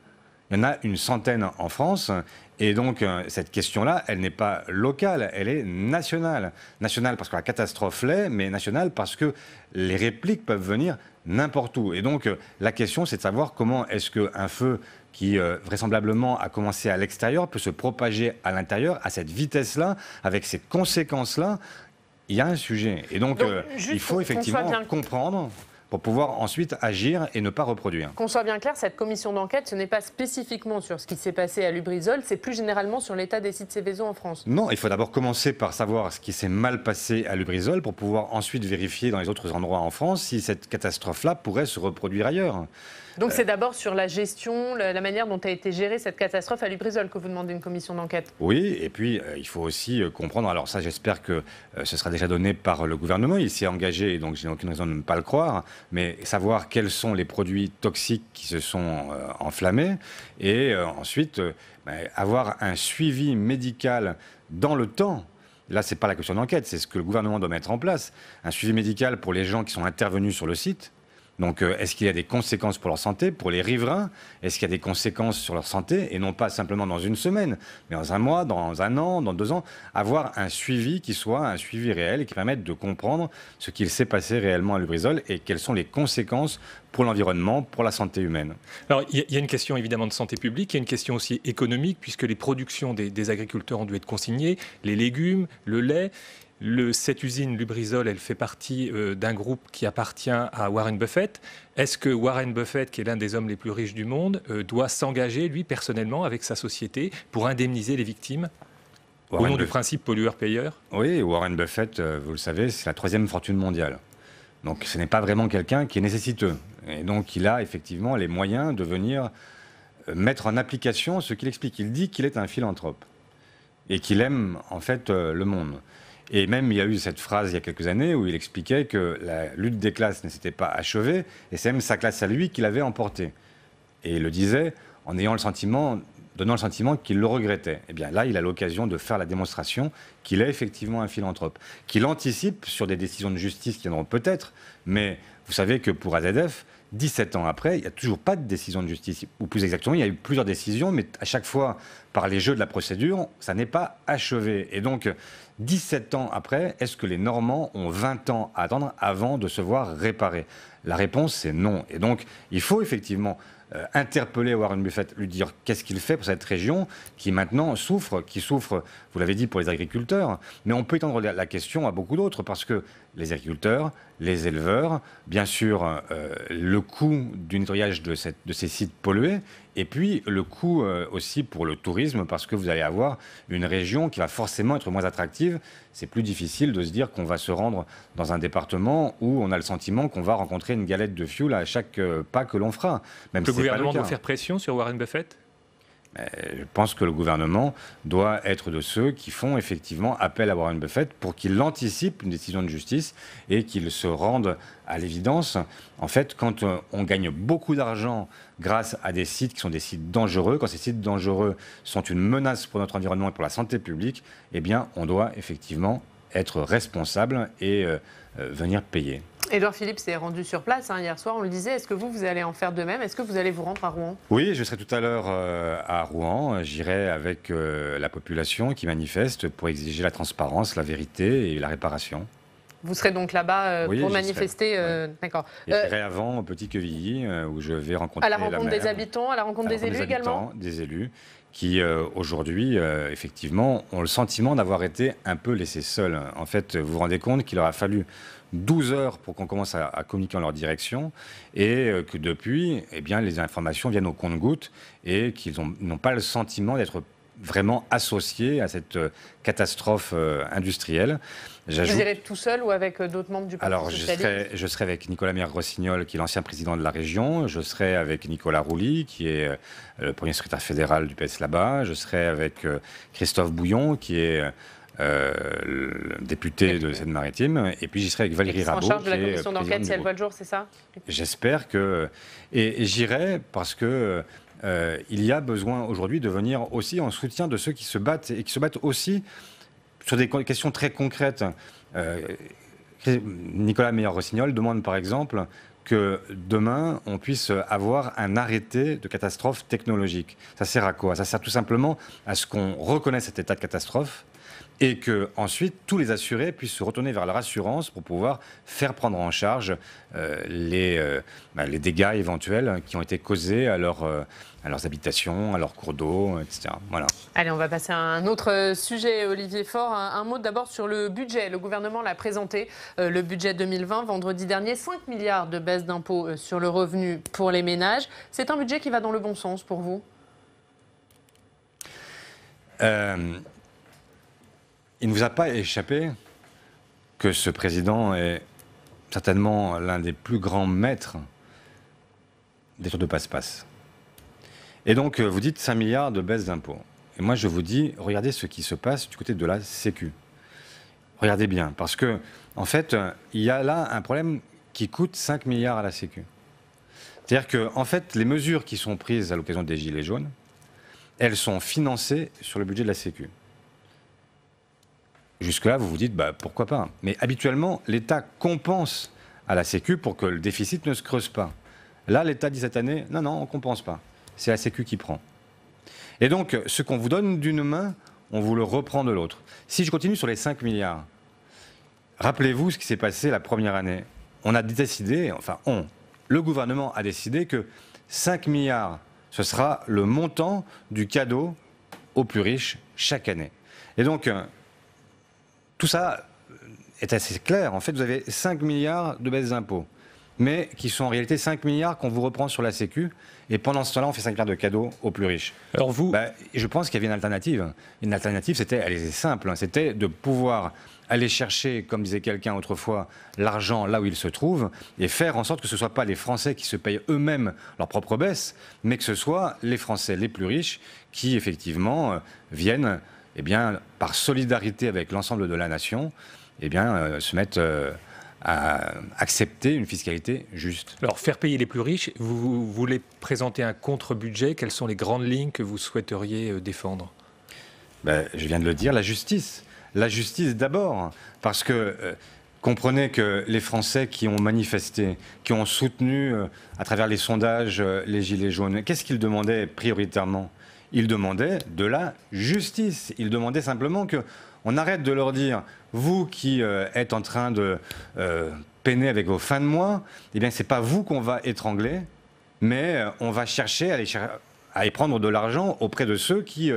Il y en a une centaine en France, et donc cette question-là, elle n'est pas locale, elle est nationale. Nationale parce que la catastrophe l'est, mais nationale parce que les répliques peuvent venir n'importe où. Et donc la question, c'est de savoir comment est-ce qu'un feu qui vraisemblablement a commencé à l'extérieur peut se propager à l'intérieur à cette vitesse-là, avec ces conséquences-là. Il y a un sujet. Et donc il faut effectivement comprendre... pour pouvoir ensuite agir et ne pas reproduire.
Qu'on soit bien clair, cette commission d'enquête, ce n'est pas spécifiquement sur ce qui s'est passé à Lubrizol, c'est plus généralement sur l'état des sites Seveso en France.
Non, il faut d'abord commencer par savoir ce qui s'est mal passé à Lubrizol pour pouvoir ensuite vérifier dans les autres endroits en France si cette catastrophe-là pourrait se reproduire ailleurs.
Donc c'est d'abord sur la gestion, la manière dont a été gérée cette catastrophe à Lubrizol que vous demandez une commission d'enquête.
Oui, et puis il faut aussi comprendre, alors ça j'espère que ce sera déjà donné par le gouvernement, il s'y est engagé, donc je n'ai aucune raison de ne pas le croire, mais savoir quels sont les produits toxiques qui se sont enflammés, et ensuite avoir un suivi médical dans le temps. Là, ce n'est pas la question d'enquête, c'est ce que le gouvernement doit mettre en place. Un suivi médical pour les gens qui sont intervenus sur le site. Donc, est-ce qu'il y a des conséquences pour leur santé, pour les riverains? Est-ce qu'il y a des conséquences sur leur santé? Et non pas simplement dans une semaine, mais dans un mois, dans un an, dans 2 ans. Avoir un suivi qui soit un suivi réel et qui permette de comprendre ce qu'il s'est passé réellement à Lubrizol et quelles sont les conséquences pour l'environnement, pour la santé humaine.
Alors, il y a une question évidemment de santé publique, il y a une question aussi économique, puisque les productions des agriculteurs ont dû être consignées, les légumes, le lait. Cette usine Lubrizol, elle fait partie d'un groupe qui appartient à Warren Buffett. Est-ce que Warren Buffett, qui est l'un des hommes les plus riches du monde, doit s'engager, lui, personnellement, avec sa société, pour indemniser les victimes au nom du principe pollueur-payeur?
Oui, Warren Buffett, vous le savez, c'est la 3e fortune mondiale. Donc ce n'est pas vraiment quelqu'un qui est nécessiteux. Et donc il a effectivement les moyens de venir mettre en application ce qu'il explique. Il dit qu'il est un philanthrope et qu'il aime en fait le monde. Et même, il y a eu cette phrase il y a quelques années où il expliquait que la lutte des classes ne s'était pas achevée, et c'est même sa classe à lui qui l'avait emportée. Et il le disait en ayant donnant le sentiment qu'il le regrettait. Et bien là, il a l'occasion de faire la démonstration qu'il est effectivement un philanthrope, qu'il anticipe sur des décisions de justice qui viendront peut-être, mais vous savez que pour AZF, 17 ans après, il n'y a toujours pas de décision de justice. Ou plus exactement, il y a eu plusieurs décisions, mais à chaque fois, par les jeux de la procédure, ça n'est pas achevé. Et donc, 17 ans après, est-ce que les Normands ont 20 ans à attendre avant de se voir réparer? La réponse, c'est non. Et donc, il faut effectivement interpeller Warren Buffett, lui dire qu'est-ce qu'il fait pour cette région qui maintenant souffre, vous l'avez dit, pour les agriculteurs, mais on peut étendre la question à beaucoup d'autres, parce que les agriculteurs, les éleveurs, bien sûr, le coût du nettoyage de ces sites pollués, et puis le coût aussi pour le tourisme, parce que vous allez avoir une région qui va forcément être moins attractive. C'est plus difficile de se dire qu'on va se rendre dans un département où on a le sentiment qu'on va rencontrer une galette de fioul à chaque pas que l'on fera. Même
le gouvernement doit faire pression sur Warren Buffett?
Je pense que le gouvernement doit être de ceux qui font effectivement appel à Warren Buffett pour qu'il anticipe une décision de justice et qu'il se rende à l'évidence. En fait, quand on gagne beaucoup d'argent grâce à des sites qui sont des sites dangereux, quand ces sites dangereux sont une menace pour notre environnement et pour la santé publique, eh bien, on doit effectivement être responsable et venir payer.
Édouard Philippe s'est rendu sur place hier soir, on le disait. Est-ce que vous allez en faire de même? Est-ce que vous allez vous rendre à Rouen?
Oui, je serai tout à l'heure à Rouen. J'irai avec la population qui manifeste pour exiger la transparence, la vérité et la réparation.
Vous serez donc là-bas pour manifester, d'accord.
Et j'irai avant au Petit-Quevilly où je vais rencontrer
la rencontre des habitants, à la rencontre des élus également.
Des élus qui aujourd'hui, effectivement, ont le sentiment d'avoir été un peu laissés seuls. En fait, vous vous rendez compte qu'il leur a fallu 12 heures pour qu'on commence à communiquer en leur direction et que depuis, eh bien, les informations viennent au compte-gouttes et qu'ils n'ont pas le sentiment d'être vraiment associés à cette catastrophe industrielle.
Vous irez tout seul ou avec d'autres membres du Parti socialiste?
Alors, je serai avec Nicolas Meyer-Rossignol, qui est l'ancien président de la région. Je serai avec Nicolas Rouly, qui est le premier secrétaire fédéral du PS là-bas. Je serai avec Christophe Bouillon, qui est le député de Seine-Maritime, et puis j'y serai avec Valérie Rabault.
En charge de la commission d'enquête si elle voit le jour, c'est ça?
J'espère que... Et j'irai parce que il y a besoin aujourd'hui de venir aussi en soutien de ceux qui se battent, et qui se battent aussi sur des questions très concrètes. Nicolas Meyer-Rossignol demande par exemple que demain, on puisse avoir un arrêté de catastrophe technologique. Ça sert à quoi? Ça sert tout simplement à ce qu'on reconnaisse cet état de catastrophe et que ensuite tous les assurés puissent se retourner vers leur assurance pour pouvoir faire prendre en charge les dégâts éventuels qui ont été causés à leurs habitations, à leurs cours d'eau, etc. Voilà.
Allez, on va passer à un autre sujet, Olivier Faure. Un mot d'abord sur le budget. Le gouvernement l'a présenté, le budget 2020, vendredi dernier. 5 milliards de baisse d'impôts sur le revenu pour les ménages. C'est un budget qui va dans le bon sens pour vous?
Il ne vous a pas échappé que ce président est certainement l'un des plus grands maîtres des tours de passe-passe. Et donc, vous dites 5 milliards de baisse d'impôts. Et moi, je vous dis, regardez ce qui se passe du côté de la Sécu. Regardez bien, parce que, en fait, il y a là un problème qui coûte 5 milliards à la Sécu. C'est-à-dire que, en fait, les mesures qui sont prises à l'occasion des Gilets jaunes, elles sont financées sur le budget de la Sécu. Jusque-là, vous vous dites, bah, pourquoi pas. Mais habituellement, l'État compense à la Sécu pour que le déficit ne se creuse pas. Là, l'État dit cette année, non, on ne compense pas. C'est la Sécu qui prend. Et donc, ce qu'on vous donne d'une main, on vous le reprend de l'autre. Si je continue sur les 5 milliards, rappelez-vous ce qui s'est passé la première année. On a décidé, le gouvernement a décidé que 5 milliards, ce sera le montant du cadeau aux plus riches chaque année. Et donc, tout ça est assez clair. En fait, vous avez 5 milliards de baisse d'impôts, mais qui sont en réalité 5 milliards qu'on vous reprend sur la Sécu. Et pendant ce temps-là, on fait 5 milliards de cadeaux aux plus riches.
Alors vous...
je pense qu'il y avait une alternative. Une alternative, elle était simple. C'était de pouvoir aller chercher, comme disait quelqu'un autrefois, l'argent là où il se trouve et faire en sorte que ce ne soit pas les Français qui se payent eux-mêmes leur propre baisse, mais que ce soit les Français les plus riches qui, effectivement, viennent, par solidarité avec l'ensemble de la nation, se mettre... à accepter une fiscalité juste.
Alors, faire payer les plus riches, vous voulez présenter un contre-budget. Quelles sont les grandes lignes que vous souhaiteriez défendre ?
Je viens de le dire, la justice. La justice d'abord, parce que comprenez que les Français qui ont manifesté, qui ont soutenu à travers les sondages les Gilets jaunes, qu'est-ce qu'ils demandaient prioritairement ? Ils demandaient de la justice. Ils demandaient simplement qu'on arrête de leur dire, vous qui êtes en train de peiner avec vos fins de mois, c'est pas vous qu'on va étrangler, mais on va chercher à y prendre de l'argent auprès de ceux qui,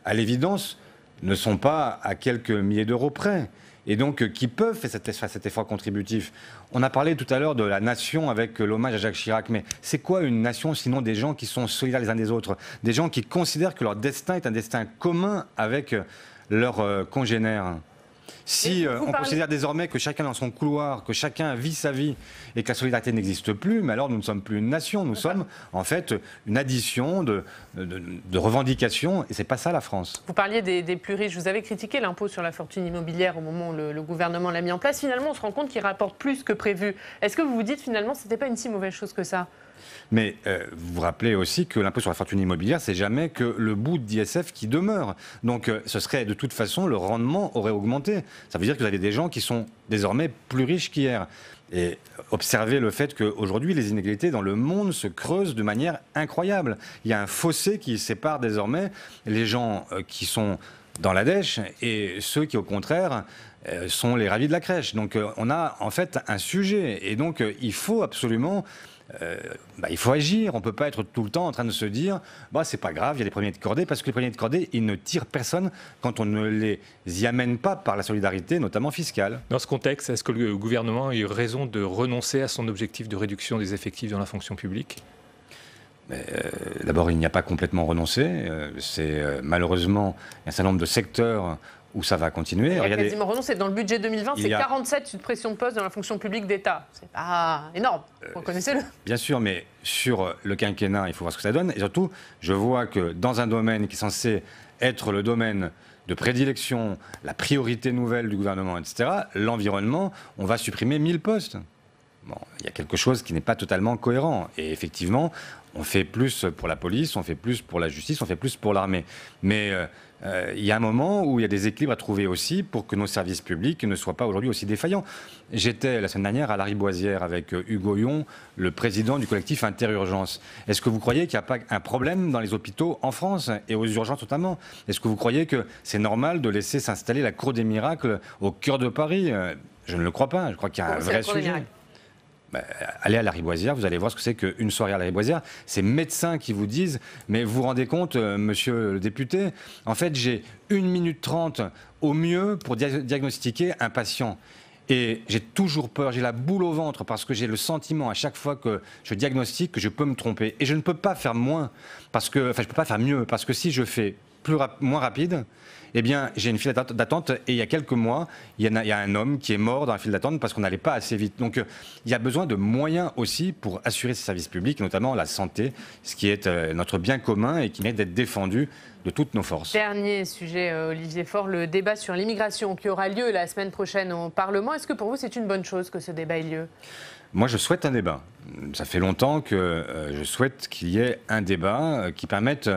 à l'évidence, ne sont pas à quelques milliers d'euros près. Et donc, qui peuvent faire cet effort contributif. On a parlé tout à l'heure de la nation avec l'hommage à Jacques Chirac, mais c'est quoi une nation sinon des gens qui sont solidaires les uns des autres, des gens qui considèrent que leur destin est un destin commun avec leurs congénères. Si on considère désormais que chacun dans son couloir, que chacun vit sa vie et que la solidarité n'existe plus, mais alors nous ne sommes plus une nation, nous sommes en fait une addition de revendications et c'est pas ça la France.
Vous parliez des plus riches, vous avez critiqué l'impôt sur la fortune immobilière au moment où le gouvernement l'a mis en place. Finalement, on se rend compte qu'il rapporte plus que prévu. Est-ce que vous vous dites finalement que ce n'était pas une si mauvaise chose que ça ?
Mais vous vous rappelez aussi que l'impôt sur la fortune immobilière, c'est jamais que le bout d'ISF qui demeure. Donc ce serait de toute façon, le rendement aurait augmenté. Ça veut dire que vous avez des gens qui sont désormais plus riches qu'hier. Et observez le fait qu'aujourd'hui, les inégalités dans le monde se creusent de manière incroyable. Il y a un fossé qui sépare désormais les gens qui sont dans la dèche et ceux qui, au contraire, sont les ravis de la crèche. Donc on a en fait un sujet. Et donc il faut absolument... il faut agir, on ne peut pas être tout le temps en train de se dire c'est pas grave, il y a les premiers de cordée, parce que les premiers de cordée, ils ne tirent personne quand on ne les y amène pas par la solidarité, notamment fiscale.
Dans ce contexte, est-ce que le gouvernement a eu raison de renoncer à son objectif de réduction des effectifs dans la fonction publique ?
D'abord, il n'y a pas complètement renoncé. C'est malheureusement un certain nombre de secteurs où ça va continuer.
Il y a quasiment renoncé. Dans le budget 2020, c'est 47 suppressions de postes dans la fonction publique d'État. C'est pas énorme, reconnaissez-le.
Bien sûr, mais sur le quinquennat, il faut voir ce que ça donne. Et surtout, je vois que dans un domaine qui est censé être le domaine de prédilection, la priorité nouvelle du gouvernement, etc., l'environnement, on va supprimer 1000 postes. Il y a quelque chose qui n'est pas totalement cohérent. Et effectivement, on fait plus pour la police, on fait plus pour la justice, on fait plus pour l'armée. Mais il y a un moment où il y a des équilibres à trouver aussi pour que nos services publics ne soient pas aujourd'hui aussi défaillants. J'étais la semaine dernière à Lariboisière avec Hugo Yon, le président du collectif Interurgence. Est-ce que vous croyez qu'il n'y a pas un problème dans les hôpitaux en France et aux urgences notamment ? Est-ce que vous croyez que c'est normal de laisser s'installer la Cour des miracles au cœur de Paris ? Je ne le crois pas. Je crois qu'il y a un vrai sujet. Allez à Lariboisière, vous allez voir ce que c'est qu'une soirée à Lariboisière. Ces médecins qui vous disent « Mais vous vous rendez compte, monsieur le député, en fait, j'ai 1 minute 30 au mieux pour diagnostiquer un patient. Et j'ai toujours peur, j'ai la boule au ventre parce que j'ai le sentiment à chaque fois que je diagnostique que je peux me tromper. Et je ne peux pas faire moins, je ne peux pas faire mieux, parce que si je fais moins rapide, Eh bien, j'ai une file d'attente et il y a quelques mois, il y a un homme qui est mort dans la file d'attente parce qu'on n'allait pas assez vite. Donc, il y a besoin de moyens aussi pour assurer ces services publics, notamment la santé, ce qui est notre bien commun et qui mérite d'être défendu de toutes nos forces.
Dernier sujet, Olivier Faure, le débat sur l'immigration qui aura lieu la semaine prochaine au Parlement. Est-ce que pour vous, c'est une bonne chose que ce débat ait lieu ?
Moi, je souhaite un débat. Ça fait longtemps que je souhaite qu'il y ait un débat qui permette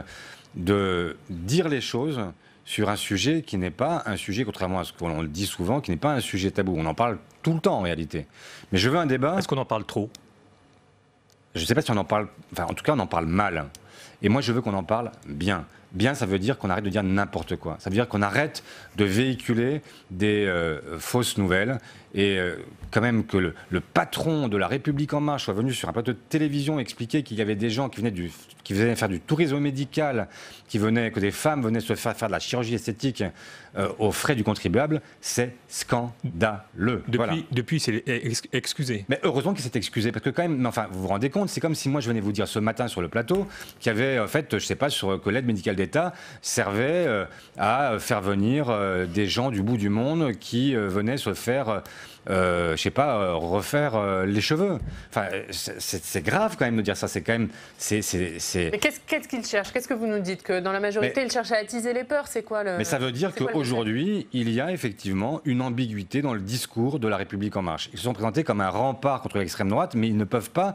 de dire les choses sur un sujet qui n'est pas un sujet, contrairement à ce qu'on le dit souvent, qui n'est pas un sujet tabou. On en parle tout le temps en réalité. Mais je veux un débat...
Est-ce qu'on en parle trop ?
Je ne sais pas si on en parle... Enfin, en tout cas, on en parle mal. Et moi, je veux qu'on en parle bien. Bien, ça veut dire qu'on arrête de dire n'importe quoi. Ça veut dire qu'on arrête de véhiculer des fausses nouvelles et quand même que le patron de La République En Marche soit venu sur un plateau de télévision expliquer qu'il y avait des gens qui venaient faire du tourisme médical, que des femmes venaient se faire de la chirurgie esthétique aux frais du contribuable, c'est scandaleux.
Depuis, c'est excusé.
Mais heureusement qu'il s'est excusé, parce que quand même, enfin, vous vous rendez compte, c'est comme si moi je venais vous dire ce matin sur le plateau qu'il y avait, en fait, je sais pas, que l'aide médicale d'État servait à faire venir des gens du bout du monde qui venaient se faire... je sais pas, refaire les cheveux. Enfin, c'est grave quand même de dire ça. C'est quand même,
Mais qu'est-ce qu'il cherche ? Qu'est-ce que vous nous dites ? Que dans la majorité, il cherche à attiser les peurs ? C'est quoi le...
Mais ça veut dire qu'aujourd'hui, il y a effectivement une ambiguïté dans le discours de La République En Marche. Ils se sont présentés comme un rempart contre l'extrême droite, mais ils ne peuvent pas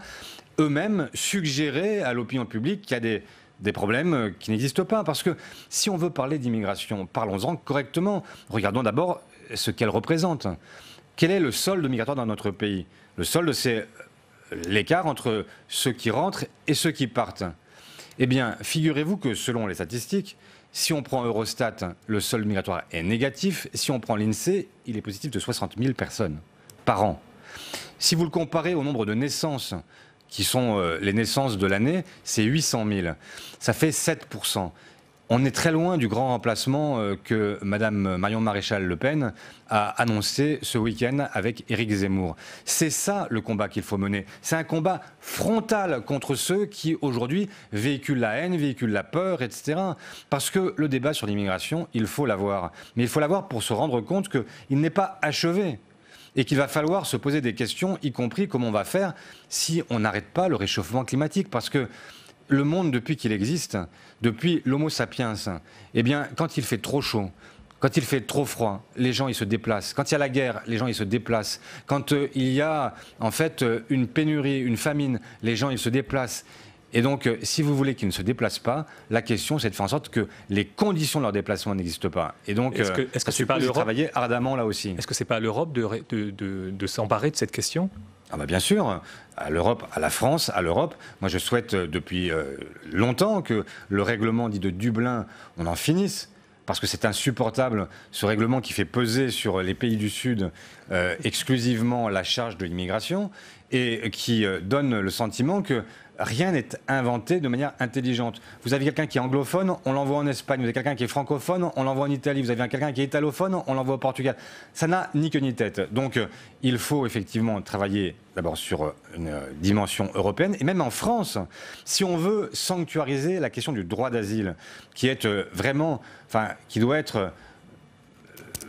eux-mêmes suggérer à l'opinion publique qu'il y a des problèmes qui n'existent pas. Parce que si on veut parler d'immigration, parlons-en correctement. Regardons d'abord ce qu'elle représente. Quel est le solde migratoire dans notre pays ? Le solde, c'est l'écart entre ceux qui rentrent et ceux qui partent. Eh bien, figurez-vous que selon les statistiques, si on prend Eurostat, le solde migratoire est négatif. Si on prend l'INSEE, il est positif de 60 000 personnes par an. Si vous le comparez au nombre de naissances, qui sont les naissances de l'année, c'est 800 000. Ça fait 7%. On est très loin du grand remplacement que Mme Marion Maréchal Le Pen a annoncé ce week-end avec Éric Zemmour. C'est ça le combat qu'il faut mener. C'est un combat frontal contre ceux qui aujourd'hui véhiculent la haine, véhiculent la peur, etc. Parce que le débat sur l'immigration, il faut l'avoir. Mais il faut l'avoir pour se rendre compte qu'il n'est pas achevé. Et qu'il va falloir se poser des questions, y compris comment on va faire si on n'arrête pas le réchauffement climatique. Parce que le monde, depuis qu'il existe, depuis l'Homo sapiens, eh bien, quand il fait trop chaud, quand il fait trop froid, les gens ils se déplacent. Quand il y a la guerre, les gens ils se déplacent. Quand il y a en fait une pénurie, une famine, les gens ils se déplacent. Et donc, si vous voulez qu'ils ne se déplacent pas, la question c'est de faire en sorte que les conditions de leur déplacement n'existent pas. Et donc,
est-ce que c'est pas l'Europe
travailler ardemment là aussi.
Est-ce que c'est pas à l'Europe de s'emparer de cette question ?
Ah bah bien sûr, à l'Europe, à la France, à l'Europe. Moi, je souhaite depuis longtemps que le règlement dit de Dublin, on en finisse. Parce que c'est insupportable, ce règlement qui fait peser sur les pays du Sud exclusivement la charge de l'immigration et qui donne le sentiment que rien n'est inventé de manière intelligente. Vous avez quelqu'un qui est anglophone, on l'envoie en Espagne. Vous avez quelqu'un qui est francophone, on l'envoie en Italie. Vous avez quelqu'un qui est italophone, on l'envoie au Portugal. Ça n'a ni queue ni tête. Donc il faut effectivement travailler d'abord sur une dimension européenne. Et même en France, si on veut sanctuariser la question du droit d'asile, qui est vraiment, enfin, qui doit être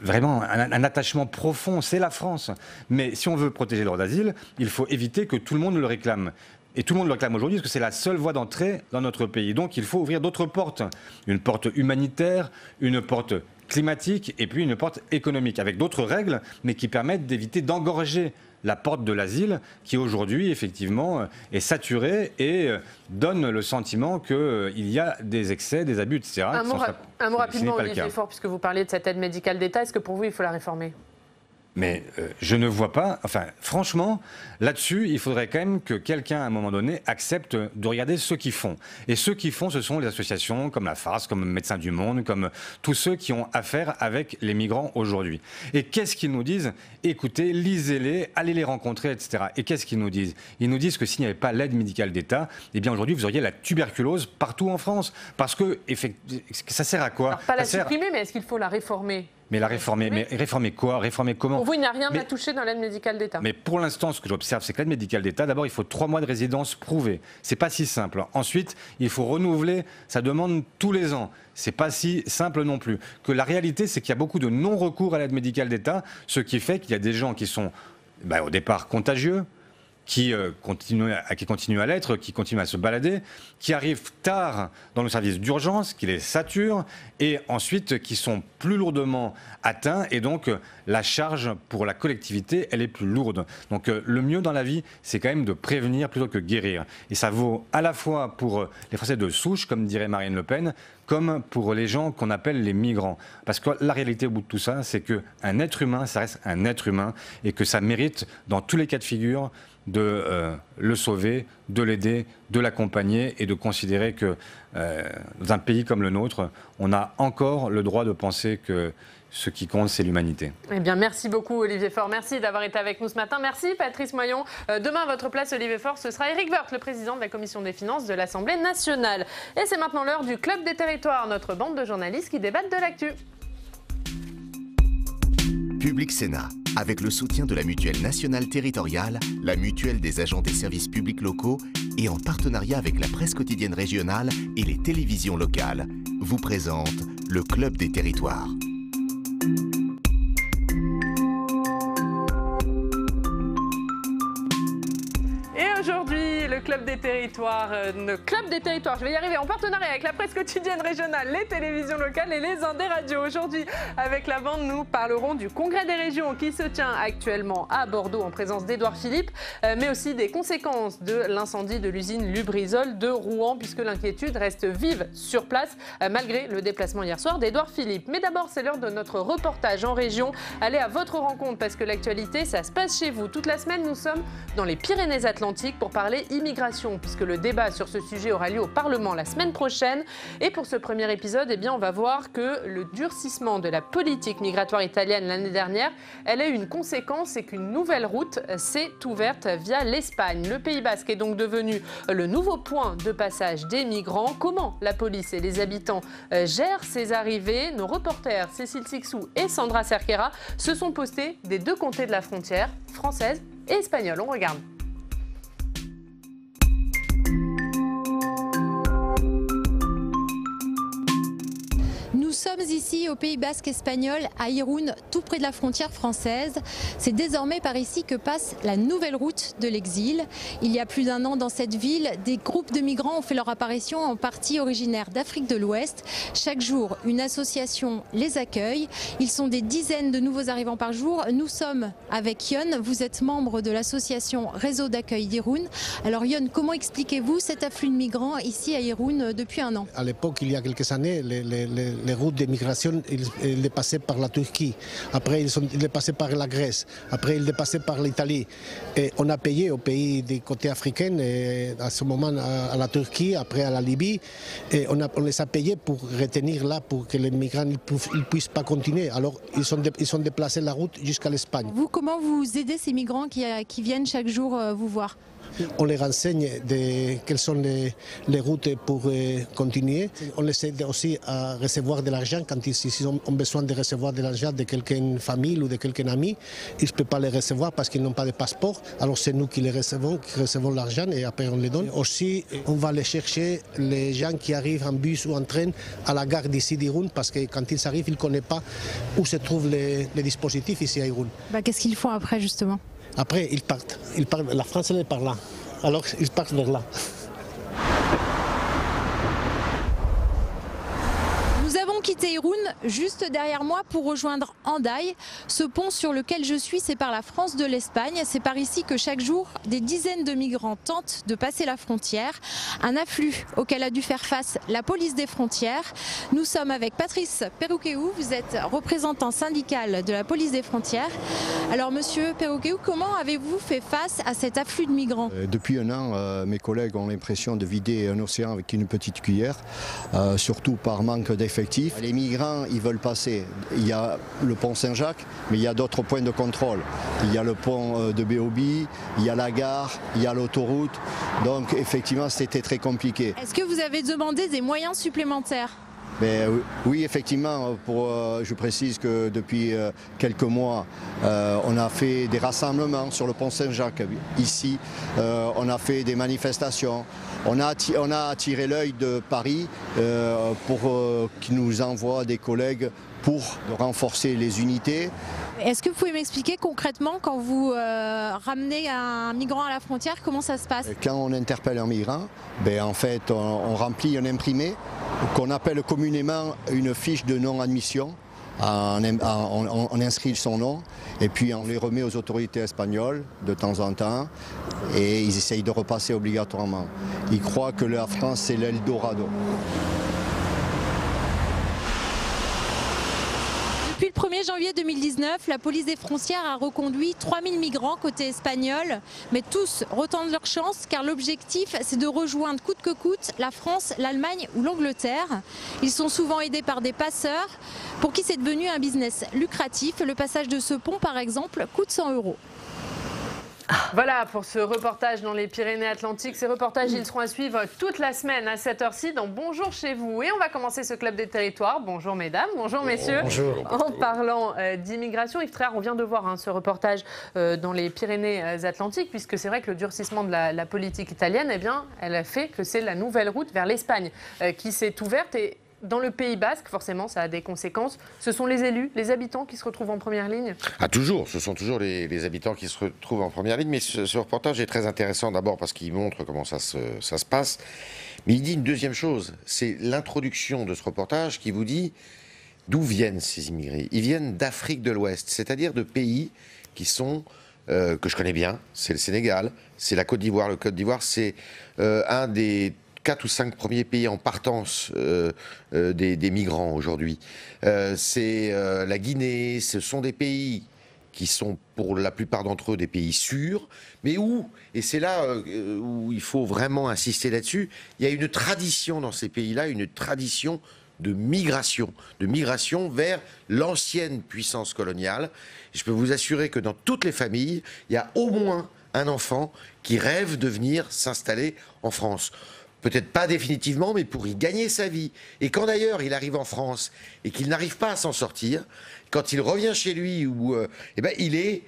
vraiment un attachement profond, c'est la France. Mais si on veut protéger le droit d'asile, il faut éviter que tout le monde le réclame. Et tout le monde le réclame aujourd'hui parce que c'est la seule voie d'entrée dans notre pays. Donc il faut ouvrir d'autres portes. Une porte humanitaire, une porte climatique et puis une porte économique avec d'autres règles, mais qui permettent d'éviter d'engorger la porte de l'asile qui aujourd'hui effectivement est saturée et donne le sentiment qu'il y a des excès, des abus, etc.
Un mot rapidement, Olivier Faure, puisque vous parliez de cette aide médicale d'État. Est-ce que pour vous, il faut la réformer ?
Mais je ne vois pas, enfin franchement, là-dessus, il faudrait quand même que quelqu'un, à un moment donné, accepte de regarder ceux qui font. Et ceux qui font, ce sont les associations comme la FARS, comme Médecins du Monde, comme tous ceux qui ont affaire avec les migrants aujourd'hui. Et qu'est-ce qu'ils nous disent ? Écoutez, lisez-les, allez les rencontrer, etc. Et qu'est-ce qu'ils nous disent ? Ils nous disent que s'il n'y avait pas l'aide médicale d'État, eh bien aujourd'hui, vous auriez la tuberculose partout en France. Parce que ça sert à quoi ?
Alors, pas la supprimer, mais est-ce qu'il faut la réformer ?
Mais réformer quoi? Réformer comment?
Pour vous, il n'y a rien à toucher dans l'aide médicale d'État.
Mais pour l'instant, ce que j'observe, c'est que l'aide médicale d'État, d'abord, il faut 3 mois de résidence prouvée. C'est pas si simple. Ensuite, il faut renouveler sa demande tous les ans. C'est pas si simple non plus. Que la réalité, c'est qu'il y a beaucoup de non-recours à l'aide médicale d'État, ce qui fait qu'il y a des gens qui sont, au départ, contagieux, qui continuent à l'être, qui continuent à se balader, qui arrivent tard dans le service d'urgence, qui les saturent, et ensuite qui sont plus lourdement atteints, et donc la charge pour la collectivité, elle est plus lourde. Donc le mieux dans la vie, c'est quand même de prévenir plutôt que guérir. Et ça vaut à la fois pour les Français de souche, comme dirait Marine Le Pen, comme pour les gens qu'on appelle les migrants. Parce que la réalité au bout de tout ça, c'est qu'un être humain, ça reste un être humain, et que ça mérite, dans tous les cas de figure, de le sauver, de l'aider, de l'accompagner et de considérer que dans un pays comme le nôtre, on a encore le droit de penser que ce qui compte, c'est l'humanité.
Eh bien, merci beaucoup Olivier Faure. Merci d'avoir été avec nous ce matin. Merci Patrice Moyon. Demain, à votre place, Olivier Faure, ce sera Éric Woerth, le président de la Commission des finances de l'Assemblée nationale. Et c'est maintenant l'heure du Club des territoires, notre bande de journalistes qui débattent de l'actu.
Public Sénat, avec le soutien de la Mutuelle nationale territoriale, la Mutuelle des agents des services publics locaux et en partenariat avec la presse quotidienne régionale et les télévisions locales, vous présente le Club des territoires.
Aujourd'hui, le Club des territoires, je vais y arriver, en partenariat avec la presse quotidienne régionale, les télévisions locales et les ondes des radios. Aujourd'hui, avec la bande, nous parlerons du Congrès des régions qui se tient actuellement à Bordeaux en présence d'Édouard Philippe, mais aussi des conséquences de l'incendie de l'usine Lubrizol de Rouen, puisque l'inquiétude reste vive sur place, malgré le déplacement hier soir d'Édouard Philippe. Mais d'abord, c'est l'heure de notre reportage en région. Allez à votre rencontre, parce que l'actualité, ça se passe chez vous. Toute la semaine, nous sommes dans les Pyrénées-Atlantiques pour parler immigration, puisque le débat sur ce sujet aura lieu au Parlement la semaine prochaine. Et pour ce premier épisode, on va voir que le durcissement de la politique migratoire italienne l'année dernière, elle a eu une conséquence, c'est qu'une nouvelle route s'est ouverte via l'Espagne. Le Pays Basque est donc devenu le nouveau point de passage des migrants. Comment la police et les habitants gèrent ces arrivées? Nos reporters Cécile Sixou et Sandra Cerquera se sont postés des deux côtés de la frontière, française et espagnole. On regarde.
Nous sommes ici au Pays Basque espagnol, à Irún, tout près de la frontière française. C'est désormais par ici que passe la nouvelle route de l'exil. Il y a plus d'1 an dans cette ville, des groupes de migrants ont fait leur apparition, en partie originaires d'Afrique de l'Ouest. Chaque jour, une association les accueille. Ils sont des dizaines de nouveaux arrivants par jour. Nous sommes avec Yon, vous êtes membre de l'association Réseau d'accueil d'Irún. Alors Yon, comment expliquez-vous cet afflux de migrants ici à Irún depuis 1 an?
À l'époque, il y a quelques années, les routes de migration, ils passaient par la Turquie. Après, ils passaient par la Grèce. Après, ils passaient par l'Italie. Et on a payé au pays des côtés africains, à ce moment à la Turquie, après à la Libye. Et on les a payés pour retenir là, pour que les migrants ne puissent pas continuer. Alors, ils ont déplacé la route jusqu'à l'Espagne.
Vous, comment vous aidez ces migrants qui viennent chaque jour vous voir?
On les renseigne de quelles sont les routes pour continuer. On les aide aussi à recevoir de l'argent quand ils ont besoin de recevoir de l'argent de quelqu'un famille ou de quelqu'un ami. Ils ne peuvent pas les recevoir parce qu'ils n'ont pas de passeport. Alors c'est nous qui les recevons, l'argent et après on les donne. Aussi, on va aller chercher les gens qui arrivent en bus ou en train à la gare d'ici d'Irún parce que quand ils arrivent, ils ne connaissent pas où se trouvent les dispositifs ici à Irún.
Qu'est-ce qu'ils font après justement?
Après, ils partent. La France, elle est par là. Alors, ils partent vers là.
Nous avons quitté Irún juste derrière moi pour rejoindre Hendaye. Ce pont sur lequel je suis sépare la France de l'Espagne. C'est par ici que chaque jour, des dizaines de migrants tentent de passer la frontière. Un afflux auquel a dû faire face la police des frontières. Nous sommes avec Patrice Perruqueou, vous êtes représentant syndical de la police des frontières. Alors monsieur Perruqueou, comment avez-vous fait face à cet afflux de migrants?
Depuis 1 an, mes collègues ont l'impression de vider un océan avec une petite cuillère, surtout par manque d'effectifs. Les migrants, ils veulent passer. Il y a le pont Saint-Jacques, mais il y a d'autres points de contrôle. Il y a le pont de Béobi, il y a la gare, il y a l'autoroute. Donc effectivement, c'était très compliqué.
Est-ce que vous avez demandé des moyens supplémentaires?
Mais oui, effectivement, je précise que depuis quelques mois, on a fait des rassemblements sur le pont Saint-Jacques ici, on a fait des manifestations, on a attiré l'œil de Paris pour qu'ils nous envoient des collègues pour renforcer les unités.
Est-ce que vous pouvez m'expliquer concrètement, quand vous ramenez un migrant à la frontière, comment ça se passe?
Quand on interpelle un migrant, en fait, on remplit un imprimé qu'on appelle communément une fiche de non-admission. On inscrit son nom et puis on les remet aux autorités espagnoles de temps en temps et ils essayent de repasser obligatoirement. Ils croient que la France c'est l'Eldorado.
Depuis le 1er janvier 2019, la police des frontières a reconduit 3000 migrants côté espagnol, mais tous retentent leur chance car l'objectif c'est de rejoindre coûte que coûte la France, l'Allemagne ou l'Angleterre. Ils sont souvent aidés par des passeurs pour qui c'est devenu un business lucratif. Le passage de ce pont par exemple coûte 100 €.
Voilà pour ce reportage dans les Pyrénées-Atlantiques. Ces reportages, ils seront à suivre toute la semaine à cette heure-ci dans Bonjour chez vous. Et on va commencer ce club des territoires. Bonjour mesdames, bonjour messieurs.
Bonjour.
En parlant d'immigration, Yves Tréhard, on vient de voir ce reportage dans les Pyrénées-Atlantiques, puisque c'est vrai que le durcissement de la politique italienne, eh bien, elle a fait que c'est la nouvelle route vers l'Espagne qui s'est ouverte. Et dans le Pays Basque, forcément, ça a des conséquences. Ce sont les élus, les habitants qui se retrouvent en première ligne?
Toujours. Ce sont toujours les habitants qui se retrouvent en première ligne. Mais ce reportage est très intéressant d'abord parce qu'il montre comment ça se passe. Mais il dit une deuxième chose. C'est l'introduction de ce reportage qui vous dit d'où viennent ces immigrés. Ils viennent d'Afrique de l'Ouest, c'est-à-dire de pays qui sont... que je connais bien. C'est le Sénégal, c'est la Côte d'Ivoire. Le Côte d'Ivoire, c'est un des 4 ou 5 premiers pays en partance des migrants aujourd'hui. C'est la Guinée, ce sont des pays qui sont pour la plupart d'entre eux des pays sûrs, mais où, et c'est là où il faut vraiment insister là-dessus, il y a une tradition dans ces pays-là, une tradition de migration vers l'ancienne puissance coloniale. Et je peux vous assurer que dans toutes les familles, il y a au moins un enfant qui rêve de venir s'installer en France. Peut-être pas définitivement, mais pour y gagner sa vie. Et quand d'ailleurs il arrive en France et qu'il n'arrive pas à s'en sortir, quand il revient chez lui, il est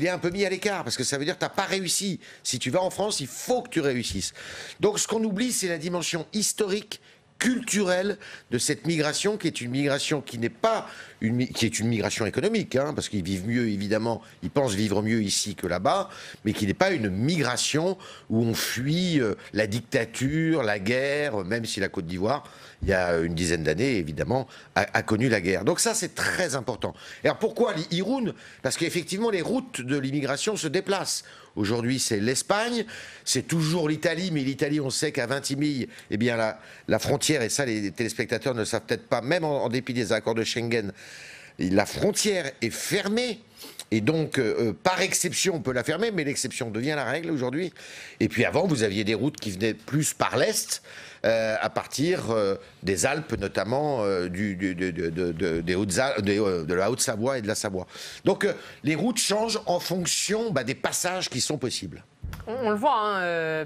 un peu mis à l'écart, parce que ça veut dire que tu n'as pas réussi. Si tu vas en France, il faut que tu réussisses. Donc ce qu'on oublie, c'est la dimension historique, culturelle de cette migration, qui est une migration qui n'est pas qui est une migration économique, parce qu'ils vivent mieux, évidemment, ils pensent vivre mieux ici que là-bas, mais qui n'est pas une migration où on fuit la dictature, la guerre, même si la Côte d'Ivoire, il y a une dizaine d'années, évidemment, a connu la guerre. Donc ça, c'est très important. Et alors pourquoi l'Iroun? Parce qu'effectivement, les routes de l'immigration se déplacent. Aujourd'hui, c'est l'Espagne, c'est toujours l'Italie, mais l'Italie, on sait qu'à Vintimille, eh bien, la frontière, et ça, les téléspectateurs ne le savent peut-être pas, même en dépit des accords de Schengen, la frontière est fermée. Et donc, par exception, on peut la fermer, mais l'exception devient la règle aujourd'hui. Et puis avant, vous aviez des routes qui venaient plus par l'Est, à partir des Alpes, notamment de la Haute-Savoie et de la Savoie. Donc, les routes changent en fonction des passages qui sont possibles.
On le voit,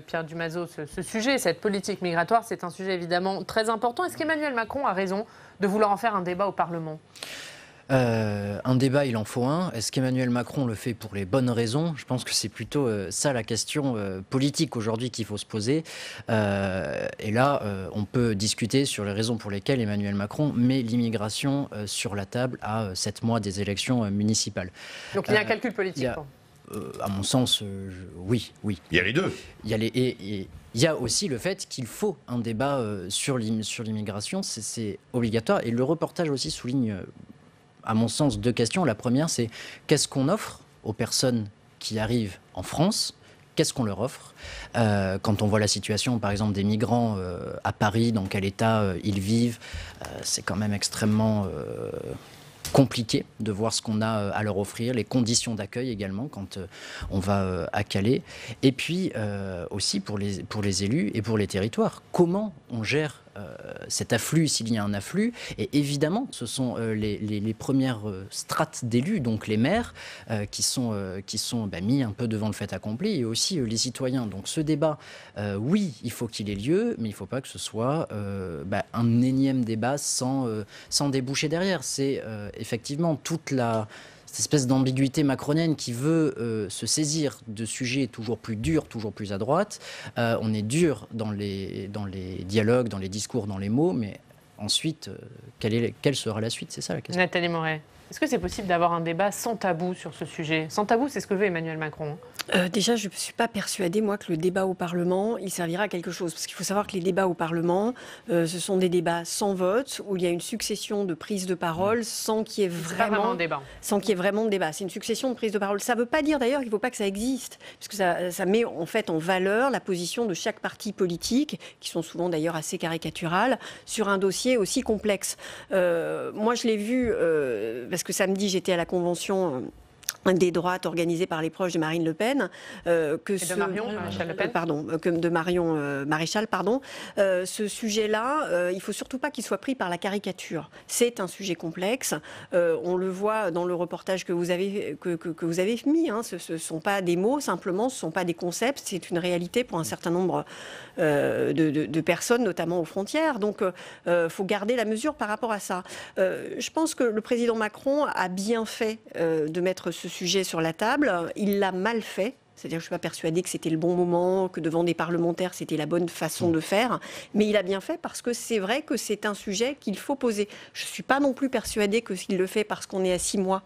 Pierre Dumazeau, ce sujet, cette politique migratoire, c'est un sujet évidemment très important. Est-ce qu'Emmanuel Macron a raison de vouloir en faire un débat au Parlement ?
Un débat, il en faut un. Est-ce qu'Emmanuel Macron le fait pour les bonnes raisons? Je pense que c'est plutôt ça la question politique aujourd'hui qu'il faut se poser. Et là, on peut discuter sur les raisons pour lesquelles Emmanuel Macron met l'immigration sur la table à 7 mois des élections municipales.
Donc il y a un calcul politique.
À mon sens, oui.
Il y a les deux.
Il y a aussi le fait qu'il faut un débat sur l'immigration. C'est obligatoire. Et le reportage aussi souligne... à mon sens, 2 questions. La première, c'est qu'est-ce qu'on offre aux personnes qui arrivent en France? Qu'est-ce qu'on leur offre? Quand on voit la situation, par exemple, des migrants à Paris, dans quel état ils vivent, c'est quand même extrêmement compliqué de voir ce qu'on a à leur offrir, les conditions d'accueil également quand on va à Calais. Et puis aussi pour les élus et pour les territoires, comment on gère cet afflux s'il y a un afflux. Et évidemment, ce sont les premières strates d'élus, donc les maires, qui sont mis un peu devant le fait accompli, et aussi les citoyens. Donc ce débat, oui, il faut qu'il ait lieu, mais il ne faut pas que ce soit un énième débat sans déboucher derrière. C'est effectivement toute cette espèce d'ambiguïté macronienne qui veut se saisir de sujets toujours plus durs, toujours plus à droite. On est dur dans les dialogues, dans les discours, dans les mots, mais ensuite, quelle sera la suite? C'est ça la question.
Nathalie Moret, est-ce que c'est possible d'avoir un débat sans tabou sur ce sujet? Sans tabou, c'est ce que veut Emmanuel Macron.
Déjà, je ne suis pas persuadée, moi, que le débat au Parlement, il servira à quelque chose. Parce qu'il faut savoir que les débats au Parlement, ce sont des débats sans vote, où il y a une succession de prises de parole sans qu'il y ait vraiment de débat. C'est une succession de prises de parole. Ça ne veut pas dire, d'ailleurs, qu'il ne faut pas que ça existe. Parce que ça met, en fait, en valeur la position de chaque parti politique, qui sont souvent, d'ailleurs, assez caricaturales, sur un dossier aussi complexe. Moi, je l'ai vu, parce que samedi, j'étais à la convention des droites organisées par les proches de Marine Le Pen, de Marion Maréchal, ce sujet-là, il ne faut surtout pas qu'il soit pris par la caricature. C'est un sujet complexe. On le voit dans le reportage que vous avez mis. Hein. Ce ne sont pas des mots, simplement, ce ne sont pas des concepts. C'est une réalité pour un certain nombre de personnes, notamment aux frontières. Donc, il faut garder la mesure par rapport à ça. Je pense que le président Macron a bien fait de mettre ce sujet sur la table. Il l'a mal fait. C'est-à-dire que je ne suis pas persuadée que c'était le bon moment, que devant des parlementaires, c'était la bonne façon de faire. Mais il a bien fait parce que c'est vrai que c'est un sujet qu'il faut poser. Je ne suis pas non plus persuadée que s'il le fait parce qu'on est à 6 mois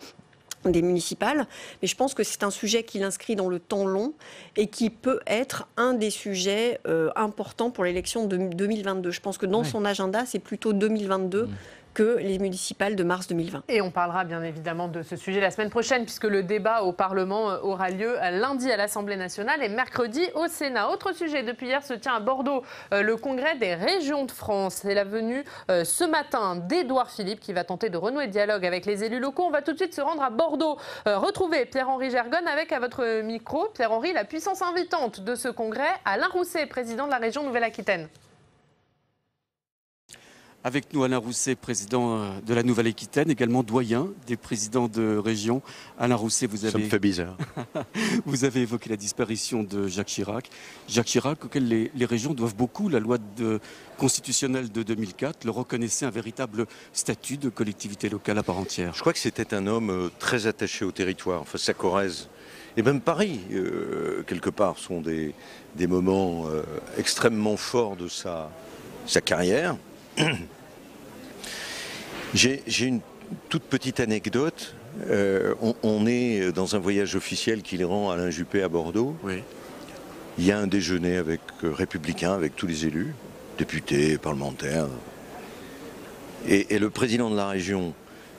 des municipales, mais je pense que c'est un sujet qu'il inscrit dans le temps long et qui peut être un des sujets importants pour l'élection de 2022. Je pense que dans son agenda, c'est plutôt 2022 que les municipales de mars 2020.
Et on parlera bien évidemment de ce sujet la semaine prochaine, puisque le débat au Parlement aura lieu lundi à l'Assemblée nationale et mercredi au Sénat. Autre sujet, depuis hier se tient à Bordeaux le congrès des régions de France. C'est la venue ce matin d'Édouard Philippe qui va tenter de renouer le dialogue avec les élus locaux. On va tout de suite se rendre à Bordeaux, retrouver Pierre-Henri Gergonne avec à votre micro, Pierre-Henri, la puissance invitante de ce congrès, Alain Rousset, président de la région Nouvelle-Aquitaine.
Avec nous, Alain Rousset, président de la Nouvelle-Aquitaine, également doyen des présidents de région. Alain Rousset,
Ça me fait bizarre.
Vous avez évoqué la disparition de Jacques Chirac. Jacques Chirac, auquel les régions doivent beaucoup. La loi constitutionnelle de 2004 le reconnaissait un véritable statut de collectivité locale à part entière.
Je crois que c'était un homme très attaché au territoire. Enfin, sa Corrèze et même Paris, quelque part, sont des moments extrêmement forts de sa carrière. J'ai une toute petite anecdote. On est dans un voyage officiel qu'il rend Alain Juppé à Bordeaux.
Oui.
Il y a un déjeuner avec républicains, avec tous les élus, députés, parlementaires. Et le président de la région,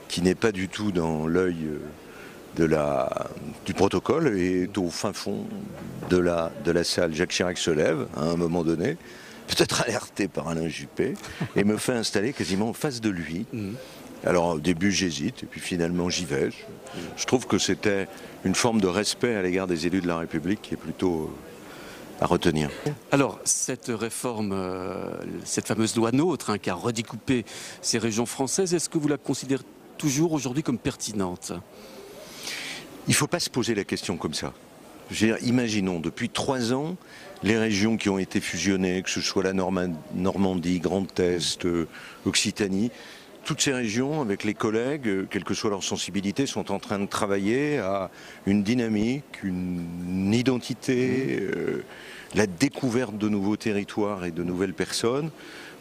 qui n'est pas du tout dans l'œil du protocole, est au fin fond de la salle. Jacques Chirac se lève à un moment donné, peut-être alerté par Alain Juppé, et me fait installer quasiment en face de lui. Alors au début j'hésite, et puis finalement j'y vais. Je trouve que c'était une forme de respect à l'égard des élus de la République qui est plutôt à retenir.
Alors cette réforme, cette fameuse loi NOTRe qui a redécoupé ces régions françaises, est-ce que vous la considérez toujours aujourd'hui comme pertinente?
Il ne faut pas se poser la question comme ça. Imaginons, depuis 3 ans, les régions qui ont été fusionnées, que ce soit la Normandie, Grand Est, Occitanie, toutes ces régions, avec les collègues, quelle que soit leur sensibilité, sont en train de travailler à une dynamique, une identité, la découverte de nouveaux territoires et de nouvelles personnes.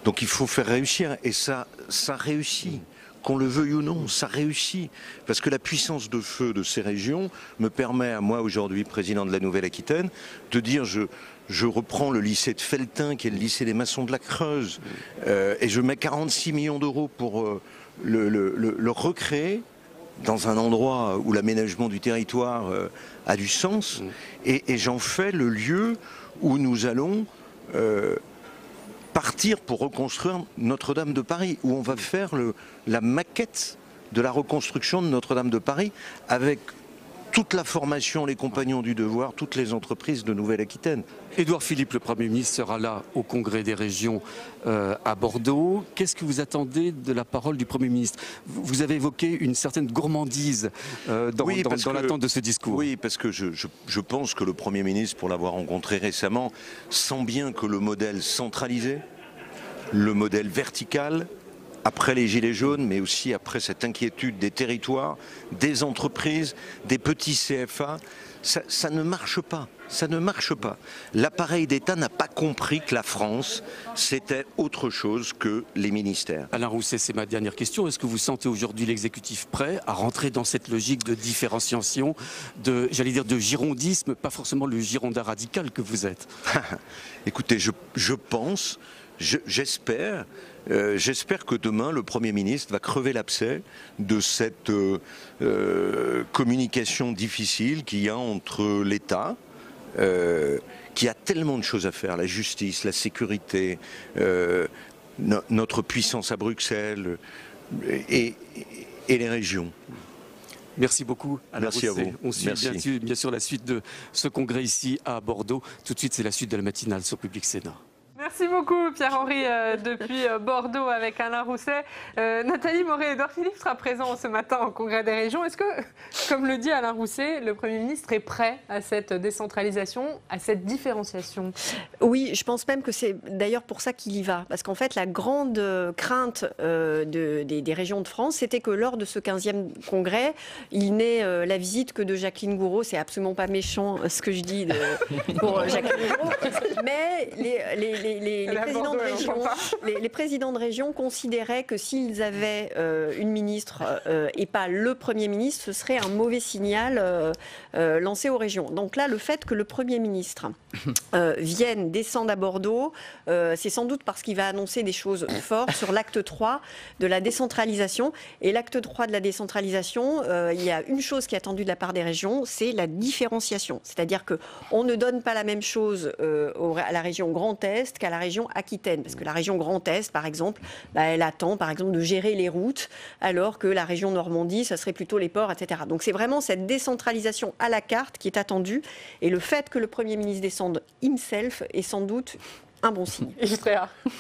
Donc il faut faire réussir, et ça réussit. Qu'on le veuille ou non, ça réussit. Parce que la puissance de feu de ces régions me permet à moi, aujourd'hui, président de la Nouvelle-Aquitaine, de dire je reprends le lycée de Felletin, qui est le lycée des maçons de la Creuse, et je mets 46 millions d'euros pour le recréer dans un endroit où l'aménagement du territoire a du sens, et j'en fais le lieu où nous allons partir pour reconstruire Notre-Dame de Paris, où on va faire la maquette de la reconstruction de Notre-Dame de Paris avec toute la formation, les compagnons du devoir, toutes les entreprises de Nouvelle-Aquitaine.
Édouard Philippe, le Premier ministre, sera là au Congrès des régions à Bordeaux. Qu'est-ce que vous attendez de la parole du Premier ministre? Vous avez évoqué une certaine gourmandise dans l'attente de ce discours.
Oui, parce que je pense que le Premier ministre, pour l'avoir rencontré récemment, sent bien que le modèle centralisé, le modèle vertical, après les Gilets jaunes, mais aussi après cette inquiétude des territoires, des entreprises, des petits CFA, ça ne marche pas. Ça ne marche pas. L'appareil d'État n'a pas compris que la France, c'était autre chose que les ministères.
Alain Rousset, c'est ma dernière question. Est-ce que vous sentez aujourd'hui l'exécutif prêt à rentrer dans cette logique de différenciation, de girondisme, pas forcément le girondin radical que vous êtes?
Écoutez, je pense, j'espère que demain, le Premier ministre va crever l'abcès de cette communication difficile qu'il y a entre l'État, qui a tellement de choses à faire, la justice, la sécurité, notre puissance à Bruxelles et les régions.
Merci beaucoup.
Merci à vous.
On suit bien sûr la suite de ce congrès ici à Bordeaux. Tout de suite, c'est la suite de la matinale sur Public Sénat.
Merci beaucoup Pierre-Henri depuis Bordeaux avec Alain Rousset. Nathalie Morey, Édouard Philippe sera présent ce matin au Congrès des régions. Est-ce que, comme le dit Alain Rousset, le Premier ministre est prêt à cette décentralisation, à cette différenciation?
Oui, je pense même que c'est d'ailleurs pour ça qu'il y va. Parce qu'en fait, la grande crainte des régions de France, c'était que lors de ce 15e congrès, il n'ait la visite que de Jacqueline Gourault. C'est absolument pas méchant ce que je dis pour Jacqueline Gourault. Mais les présidents de région considéraient que s'ils avaient une ministre et pas le Premier ministre, ce serait un mauvais signal lancé aux régions. Donc là, le fait que le Premier ministre vienne descendre à Bordeaux, c'est sans doute parce qu'il va annoncer des choses fortes sur l'acte 3 de la décentralisation. Et l'acte 3 de la décentralisation, il y a une chose qui est attendue de la part des régions, c'est la différenciation. C'est-à-dire qu'on ne donne pas la même chose à la région Grand Est qu'à la région Aquitaine. Parce que la région Grand Est, par exemple, elle attend, par exemple, de gérer les routes, alors que la région Normandie, ça serait plutôt les ports, etc. Donc c'est vraiment cette décentralisation à la carte qui est attendue. Et le fait que le Premier ministre descende himself est sans doute un bon signe.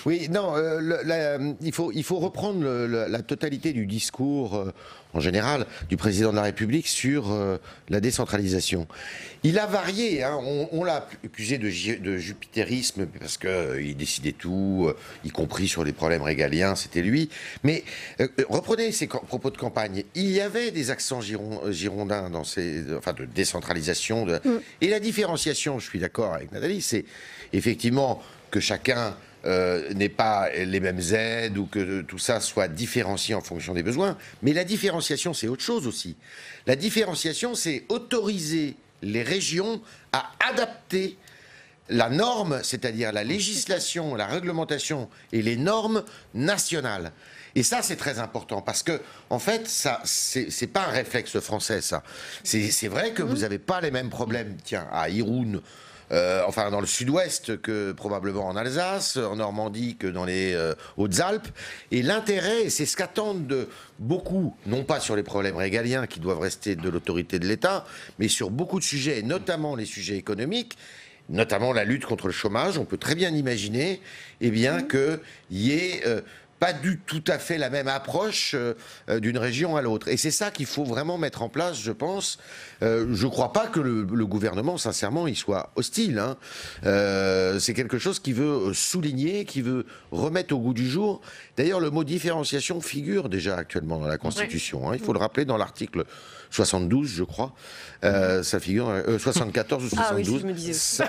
Oui, non, il faut reprendre la totalité du discours, en général, du président de la République sur la décentralisation. Il a varié, hein, on l'a accusé de jupitérisme parce qu'il décidait tout, y compris sur les problèmes régaliens, c'était lui. Mais reprenez ses propos de campagne. Il y avait des accents girondins dans de décentralisation. Et la différenciation, je suis d'accord avec Nathalie, c'est effectivement que chacun n'ait pas les mêmes aides ou que tout ça soit différencié en fonction des besoins. Mais la différenciation, c'est autre chose aussi. La différenciation, c'est autoriser les régions à adapter la norme, c'est-à-dire la législation, la réglementation et les normes nationales. Et ça, c'est très important parce que, en fait, ça, c'est pas un réflexe français, ça. C'est vrai que vous n'avez pas les mêmes problèmes, tiens, à Irun, dans le sud-ouest que probablement en Alsace, en Normandie que dans les Hautes-Alpes. Et l'intérêt, et c'est ce qu'attendent de beaucoup, non pas sur les problèmes régaliens qui doivent rester de l'autorité de l'État, mais sur beaucoup de sujets, et notamment les sujets économiques, notamment la lutte contre le chômage. On peut très bien imaginer qu'il y ait pas tout à fait la même approche d'une région à l'autre. Et c'est ça qu'il faut vraiment mettre en place, je pense. Je ne crois pas que le gouvernement, sincèrement, il soit hostile. Hein. C'est quelque chose qui veut souligner, qui veut remettre au goût du jour. D'ailleurs, le mot différenciation figure déjà actuellement dans la Constitution. Hein. Il faut le rappeler dans l'article 72, je crois. Ça figure 74 ou 72.
Ah oui, je me disais. Ça,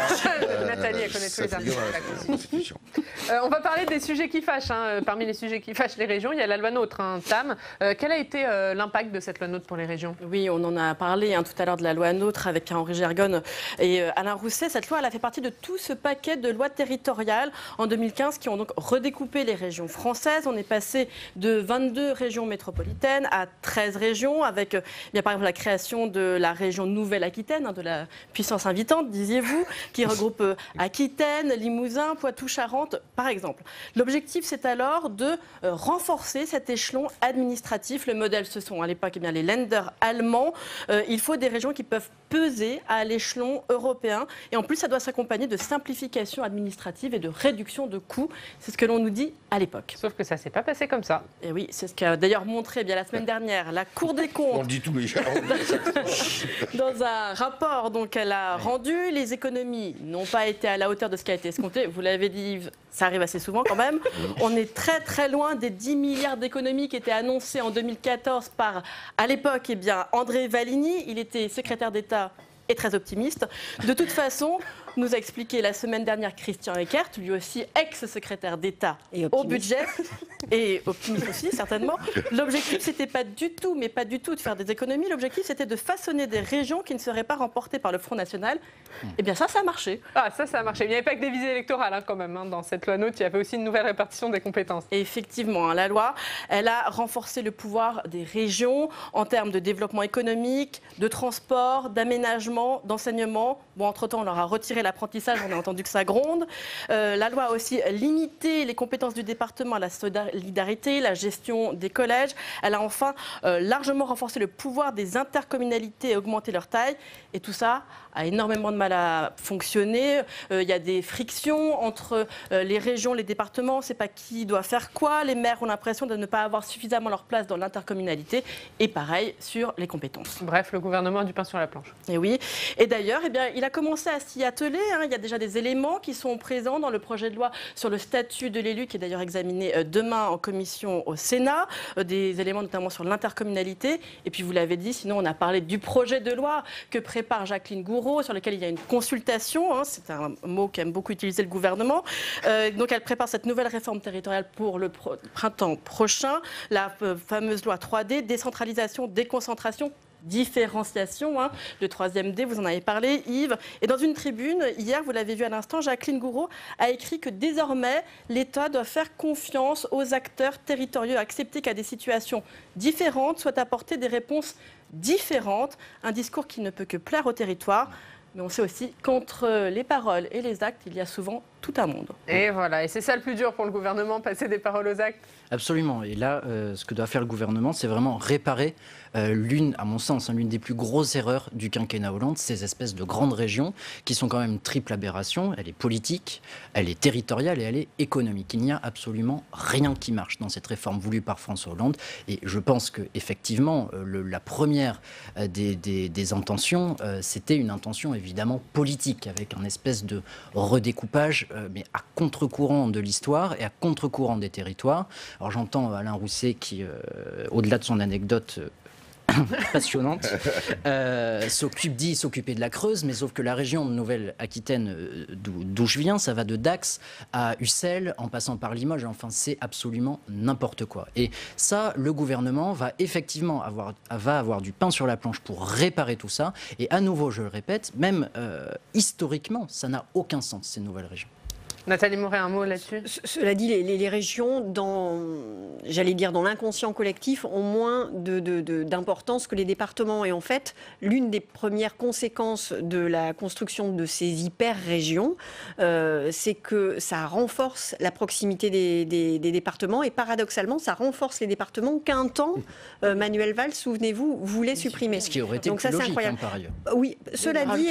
Nathalie, elle connaît tous les articles de la Constitution. On va parler des sujets qui fâchent. Hein. Parmi les sujets qui fâchent les régions, il y a la loi NOTRe, hein, Tam. Quel a été l'impact de cette loi NOTRe pour les régions?
Oui, on en a parlé tout à l'heure de la loi NOTRe avec Pierre-Henri Gergonne et Alain Rousset. Cette loi, elle a fait partie de tout ce paquet de lois territoriales en 2015 qui ont donc redécoupé les régions françaises. On est passé de 22 régions métropolitaines à 13 régions avec, par exemple, la création de la région Nouvelle-Aquitaine, de la puissance invitante, disiez-vous, qui regroupe Aquitaine, Limousin, Poitou-Charentes, par exemple. L'objectif, c'est alors de renforcer cet échelon administratif. Le modèle, ce sont à l'époque les Länder allemands. Il faut des régions qui peuvent peser à l'échelon européen. Et en plus, ça doit s'accompagner de simplification administrative et de réduction de coûts. C'est ce que l'on nous dit à l'époque.
Sauf que ça ne s'est pas passé comme ça.
Et oui, c'est ce qu'a d'ailleurs montré bien la semaine dernière la Cour des comptes.
On le dit tous les jours.
Dans un rapport qu'elle a rendu, les économies n'ont pas été à la hauteur de ce qui a été escompté. Vous l'avez dit, Yves, ça arrive assez souvent quand même. On est très très loin des 10 milliards d'économies qui étaient annoncées en 2014 par, à l'époque, André Valigny. Il était secrétaire d'État et très optimiste. De toute façon, nous a expliqué la semaine dernière Christian Eckert, lui aussi ex-secrétaire d'État au budget, et optimiste aussi certainement. L'objectif, c'était pas du tout, mais pas du tout de faire des économies. L'objectif, c'était de façonner des régions qui ne seraient pas remportées par le Front National. Eh bien ça a marché.
Ah, ça a marché. Il n'y avait pas que des visées électorales quand même. Dans cette loi NOTRe, il y avait aussi une nouvelle répartition des compétences.
Et effectivement, la loi, elle a renforcé le pouvoir des régions en termes de développement économique, de transport, d'aménagement, d'enseignement. Bon, entre-temps, on leur a retiré l'apprentissage, on a entendu que ça gronde. La loi a aussi limité les compétences du département à la solidarité, la gestion des collèges. Elle a enfin largement renforcé le pouvoir des intercommunalités et augmenté leur taille. Et tout ça a énormément de mal à fonctionner. Il y a des frictions entre les régions, les départements. C'est pas qui doit faire quoi. Les maires ont l'impression de ne pas avoir suffisamment leur place dans l'intercommunalité. Et pareil sur les compétences.
Bref, le gouvernement a du pain sur la planche.
Et oui. Et d'ailleurs, il a commencé à s'y atteler. Il y a déjà des éléments qui sont présents dans le projet de loi sur le statut de l'élu, qui est d'ailleurs examiné demain en commission au Sénat. Des éléments notamment sur l'intercommunalité. Et puis vous l'avez dit, sinon on a parlé du projet de loi que prépare Jacqueline Gourault, sur lequel il y a une consultation. C'est un mot qu'aime beaucoup utiliser le gouvernement. Donc elle prépare cette nouvelle réforme territoriale pour le printemps prochain. La fameuse loi 3D, décentralisation, déconcentration, différenciation, le 3e D, vous en avez parlé, Yves. Et dans une tribune, hier, vous l'avez vu à l'instant, Jacqueline Gourault a écrit que désormais, l'État doit faire confiance aux acteurs territoriaux, accepter qu'à des situations différentes soient apportées des réponses différentes, un discours qui ne peut que plaire au territoire. Mais on sait aussi qu'entre les paroles et les actes, il y a souvent tout un monde.
Et voilà, et c'est ça le plus dur pour le gouvernement, passer des paroles aux actes.
Absolument. Et là, ce que doit faire le gouvernement, c'est vraiment réparer à mon sens, l'une des plus grosses erreurs du quinquennat Hollande, ces espèces de grandes régions qui sont quand même triple aberration. Elle est politique, elle est territoriale et elle est économique. Il n'y a absolument rien qui marche dans cette réforme voulue par François Hollande. Et je pense qu'effectivement, la première des intentions, c'était une intention évidemment politique, avec un espèce de redécoupage, mais à contre-courant de l'histoire et à contre-courant des territoires. Alors j'entends Alain Rousset qui, au-delà de son anecdote passionnante, dit s'occuper de la Creuse, mais sauf que la région de Nouvelle-Aquitaine d'où je viens, ça va de Dax à Ussel, en passant par Limoges, enfin c'est absolument n'importe quoi. Et ça, le gouvernement va effectivement avoir du pain sur la planche pour réparer tout ça, et à nouveau, je le répète, même historiquement, ça n'a aucun sens, ces nouvelles régions.
Nathalie Moret, un mot là-dessus?
Cela dit, les régions, j'allais dire dans l'inconscient collectif, ont moins d'importance que les départements. Et en fait, l'une des premières conséquences de la construction de ces hyper-régions, c'est que ça renforce la proximité des départements. Et paradoxalement, ça renforce les départements qu'un temps, Manuel Valls, souvenez-vous, voulait supprimer.
Ce qui aurait été
donc ça,
logique,
incroyable.
Par ailleurs.
Oui, cela dit,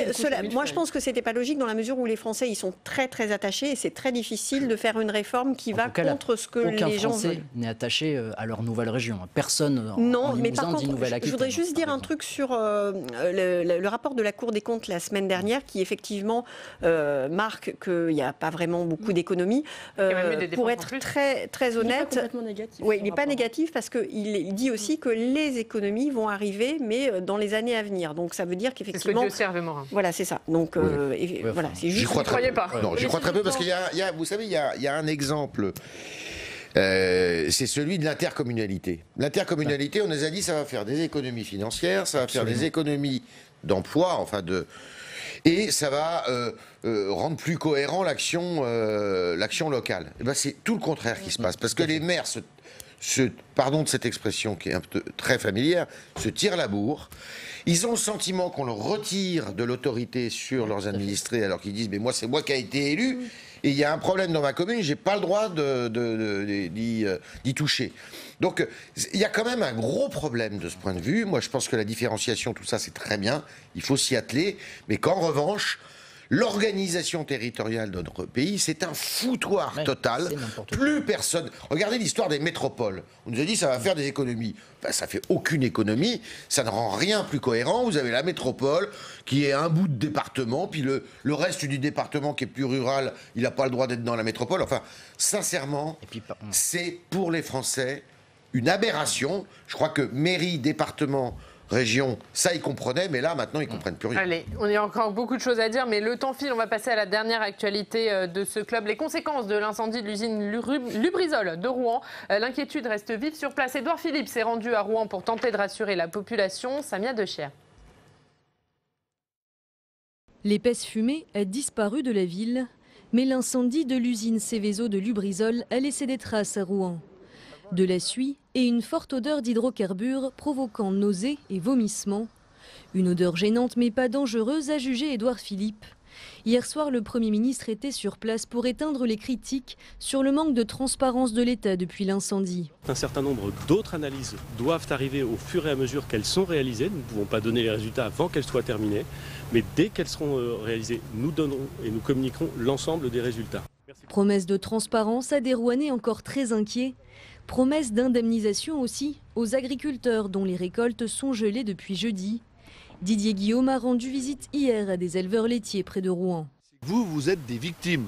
moi je pense que c'était pas logique dans la mesure où les Français, ils sont très très attachés. Et c'est très difficile de faire une réforme qui va contre ce que les gens veulent.
Aucun Français n'est attaché à leur nouvelle région. Personne
en
Limousin dit
je
Nouvelle-Aquitaine.
voudrais juste dire un truc sur le rapport de la Cour des comptes la semaine dernière qui effectivement marque qu'il n'y a pas vraiment beaucoup d'économies. Pour être très, très honnête, il n'est pas négatif parce qu'il dit aussi que les économies vont arriver, mais dans les années à venir. Donc ça veut dire qu'effectivement...
C'est ce que dit aussi Hervé Morin.
Voilà, c'est ça. Donc voilà, c'est juste...
J'y crois très peu.
pas.
Non, j'y crois très peu parce qu'il y a, vous savez, il y a un exemple. C'est celui de l'intercommunalité. L'intercommunalité, on nous a dit, ça va faire des économies financières, ça va faire des économies d'emploi, et ça va rendre plus cohérent l'action locale. Et ben, c'est tout le contraire qui se passe, parce que les maires pardon de cette expression qui est très familière, se tirent la bourre. Ils ont le sentiment qu'on leur retire de l'autorité sur leurs administrés alors qu'ils disent mais moi c'est moi qui ai été élu et il y a un problème dans ma commune, j'ai pas le droit d'y toucher. Donc il y a quand même un gros problème de ce point de vue. Moi je pense que la différenciation, tout ça c'est très bien, il faut s'y atteler, mais qu'en revanche l'organisation territoriale de notre pays, c'est un foutoir total. Plus personne. Regardez l'histoire des métropoles. On nous a dit ça va faire des économies. Ben, ça fait aucune économie. Ça ne rend rien plus cohérent. Vous avez la métropole qui est un bout de département, puis le reste du département qui est plus rural, il n'a pas le droit d'être dans la métropole. Enfin, sincèrement, c'est pour les Français une aberration. Je crois que mairie, département, région, ça ils comprenaient, mais là maintenant ils comprennent plus rien.
Allez, on y a encore beaucoup de choses à dire, mais le temps file. On va passer à la dernière actualité de ce club. Les conséquences de l'incendie de l'usine Lubrizol de Rouen. L'inquiétude reste vive sur place. Édouard Philippe s'est rendu à Rouen pour tenter de rassurer la population. Samia Dechier.
L'épaisse fumée a disparu de la ville, mais l'incendie de l'usine Seveso de Lubrizol a laissé des traces à Rouen. De la suie et une forte odeur d'hydrocarbures provoquant nausées et vomissements. Une odeur gênante mais pas dangereuse, a jugé Édouard Philippe. Hier soir, le Premier ministre était sur place pour éteindre les critiques sur le manque de transparence de l'État depuis l'incendie.
Un certain nombre d'autres analyses doivent arriver au fur et à mesure qu'elles sont réalisées. Nous ne pouvons pas donner les résultats avant qu'elles soient terminées, mais dès qu'elles seront réalisées, nous donnerons et nous communiquerons l'ensemble des résultats.
Promesse de transparence à des Rouennais encore très inquiets. Promesse d'indemnisation aussi aux agriculteurs dont les récoltes sont gelées depuis jeudi. Didier Guillaume a rendu visite hier à des éleveurs laitiers près de Rouen.
Vous êtes des victimes.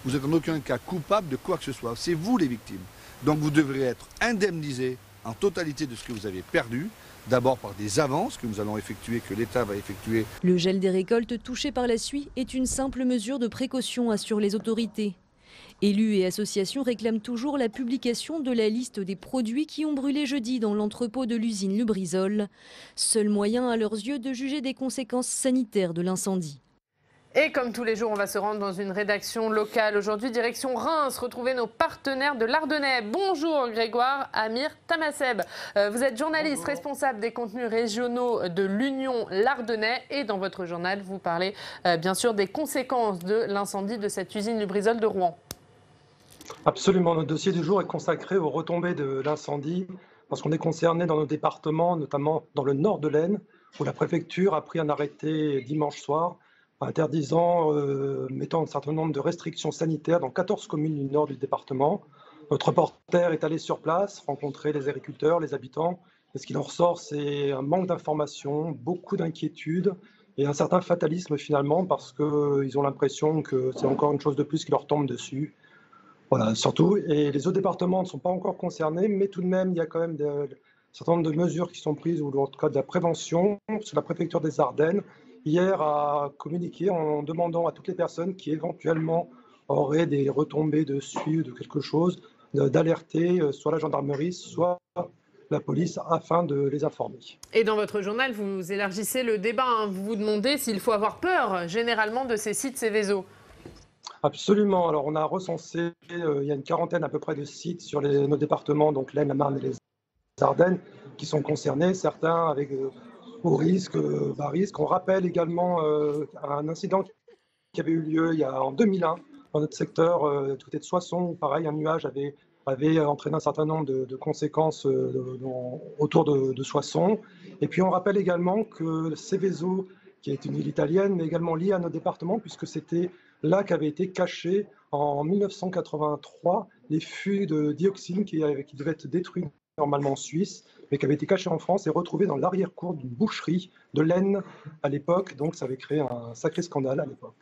Vous n'êtes en aucun cas coupable de quoi que ce soit. C'est vous les victimes. Donc vous devrez être indemnisés en totalité de ce que vous avez perdu. D'abord par des avances que nous allons effectuer, que l'État va effectuer.
Le gel des récoltes touchées par la suie est une simple mesure de précaution, assurent les autorités. Élus et associations réclament toujours la publication de la liste des produits qui ont brûlé jeudi dans l'entrepôt de l'usine Lubrizol. Seul moyen à leurs yeux de juger des conséquences sanitaires de l'incendie.
Et comme tous les jours, on va se rendre dans une rédaction locale. Aujourd'hui, direction Reims, retrouver nos partenaires de l'Ardennais. Bonjour Grégoire Amir Tamaseb. Vous êtes journaliste responsable des contenus régionaux de l'Union l'Ardennais. Et dans votre journal, vous parlez bien sûr des conséquences de l'incendie de cette usine Lubrizol de Rouen.
Absolument, notre dossier du jour est consacré aux retombées de l'incendie, parce qu'on est concerné dans nos départements, notamment dans le nord de l'Aisne, où la préfecture a pris un arrêté dimanche soir, interdisant, mettant un certain nombre de restrictions sanitaires dans 14 communes du nord du département. Notre reporter est allé sur place, rencontrer les agriculteurs, les habitants, et ce qu'il en ressort, c'est un manque d'informations, beaucoup d'inquiétudes, et un certain fatalisme finalement, parce qu'ils ont l'impression que c'est encore une chose de plus qui leur tombe dessus. Voilà, surtout, et les autres départements ne sont pas encore concernés, mais tout de même, il y a quand même un certain nombre de mesures qui sont prises, ou en tout cas de la prévention. Sur la préfecture des Ardennes, hier, a communiqué en demandant à toutes les personnes qui éventuellement auraient des retombées de suie ou de quelque chose, d'alerter soit la gendarmerie, soit la police, afin de les informer.
Et dans votre journal, vous élargissez le débat, hein. Vous vous demandez s'il faut avoir peur, généralement, de ces sites Seveso.
Absolument. Alors, on a recensé, il y a une quarantaine à peu près de sites sur nos départements, donc l'Aisne, la Marne et les Ardennes, qui sont concernés, certains avec haut risque, bas risque. On rappelle également un incident qui avait eu lieu en 2001 dans notre secteur, du côté de Soissons, où pareil, un nuage avait entraîné un certain nombre de conséquences autour de Soissons. Et puis, on rappelle également que Seveso, qui est une ville italienne, mais également liée à nos départements, puisque c'était là qu'avaient été cachés en 1983 les fûts de dioxine qui devaient être détruits normalement en Suisse, mais qui avaient été cachés en France et retrouvés dans l'arrière-cour d'une boucherie de l'Aisne à l'époque. Donc ça avait créé un sacré scandale à l'époque.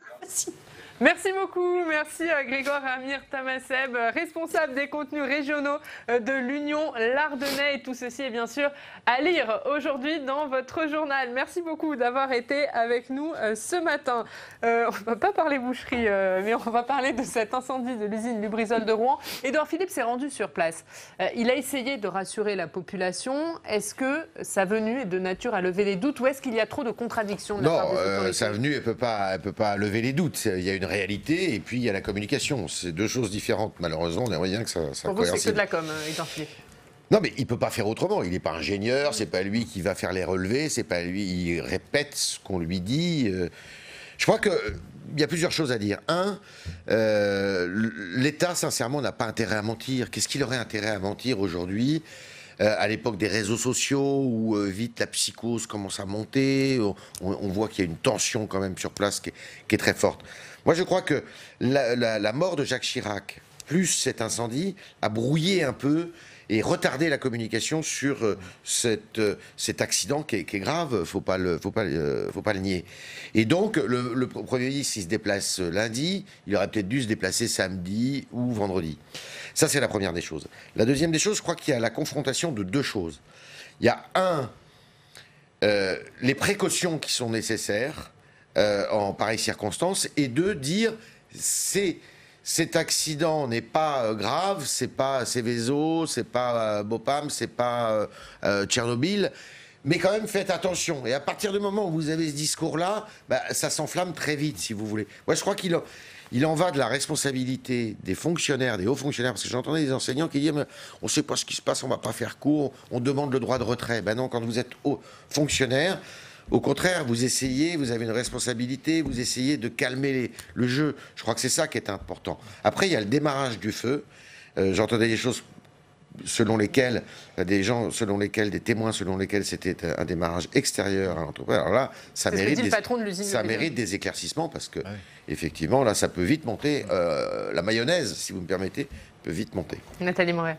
Merci beaucoup, merci à Grégoire Amir Tamaseb, responsable des contenus régionaux de l'Union l'Ardennais. Et tout ceci est bien sûr à lire aujourd'hui dans votre journal. Merci beaucoup d'avoir été avec nous ce matin. On ne va pas parler boucherie, mais on va parler de cet incendie de l'usine Lubrizol de Rouen. Édouard Philippe s'est rendu sur place. Il a essayé de rassurer la population. Est-ce que sa venue est de nature à lever les doutes ou est-ce qu'il y a trop de contradictions de la part des autorités ?
Non, sa venue, elle peut pas lever les doutes. Il y a une réalité et puis il y a la communication. C'est deux choses différentes. Malheureusement, on est rien que ça
Pour vous, c'est que de la com, Édouard Philippe.
Non, mais il ne peut pas faire autrement. Il n'est pas ingénieur, c'est pas lui qui va faire les relevés, c'est pas lui, il répète ce qu'on lui dit. Je crois qu'il y a plusieurs choses à dire. Un, l'État, sincèrement, n'a pas intérêt à mentir. Qu'est-ce qu'il aurait intérêt à mentir aujourd'hui, à l'époque des réseaux sociaux, où vite la psychose commence à monter, on voit qu'il y a une tension quand même sur place qui est très forte. Moi, je crois que la mort de Jacques Chirac, plus cet incendie, a brouillé un peu et retarder la communication sur cet accident qui est grave, faut pas le nier. Et donc, le Premier ministre, il se déplace lundi, il aurait peut-être dû se déplacer samedi ou vendredi. Ça, c'est la première des choses. La deuxième des choses, je crois qu'il y a la confrontation de deux choses. Il y a les précautions qui sont nécessaires en pareille circonstance, et deux, dire cet accident n'est pas grave, c'est pas Seveso, c'est pas Bopam, c'est pas Tchernobyl, mais quand même faites attention. Et à partir du moment où vous avez ce discours-là, ça s'enflamme très vite, si vous voulez. Moi, je crois qu'il en va de la responsabilité des fonctionnaires, des hauts fonctionnaires, parce que j'entendais des enseignants qui disaient on ne sait pas ce qui se passe, on ne va pas faire cours, on demande le droit de retrait. Ben non, quand vous êtes haut fonctionnaire, au contraire, vous avez une responsabilité, vous essayez de calmer le jeu. Je crois que c'est ça qui est important. Après, il y a le démarrage du feu. J'entendais des choses des témoins selon lesquels c'était un démarrage extérieur à l'entreprise. Alors là, ça mérite des éclaircissements, parce que effectivement, là, ça peut vite monter. La mayonnaise, si vous me permettez, peut vite monter.
Nathalie Moret.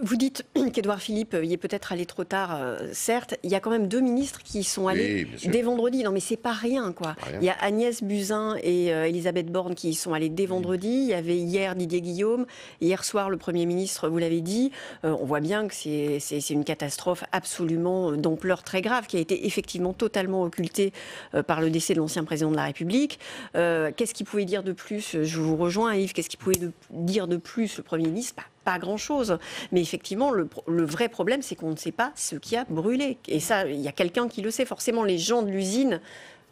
Vous dites qu'Édouard Philippe y est peut-être allé trop tard, certes. Il y a quand même 2 ministres qui y sont allés dès vendredi. Non, mais c'est pas rien, quoi. Il y a Agnès Buzyn et Elisabeth Borne qui y sont allés dès vendredi. Il y avait hier Didier Guillaume. Hier soir, le Premier ministre, vous l'avez dit. On voit bien que c'est une catastrophe absolument d'ampleur très grave, qui a été effectivement totalement occultée par le décès de l'ancien président de la République. Qu'est-ce qu'il pouvait dire de plus? Je vous rejoins, Yves. Qu'est-ce qu'il pouvait dire de plus, le Premier ministre? Pas grand-chose. Mais effectivement, le vrai problème, c'est qu'on ne sait pas ce qui a brûlé. Et ça, il y a quelqu'un qui le sait. Forcément, les gens de l'usine,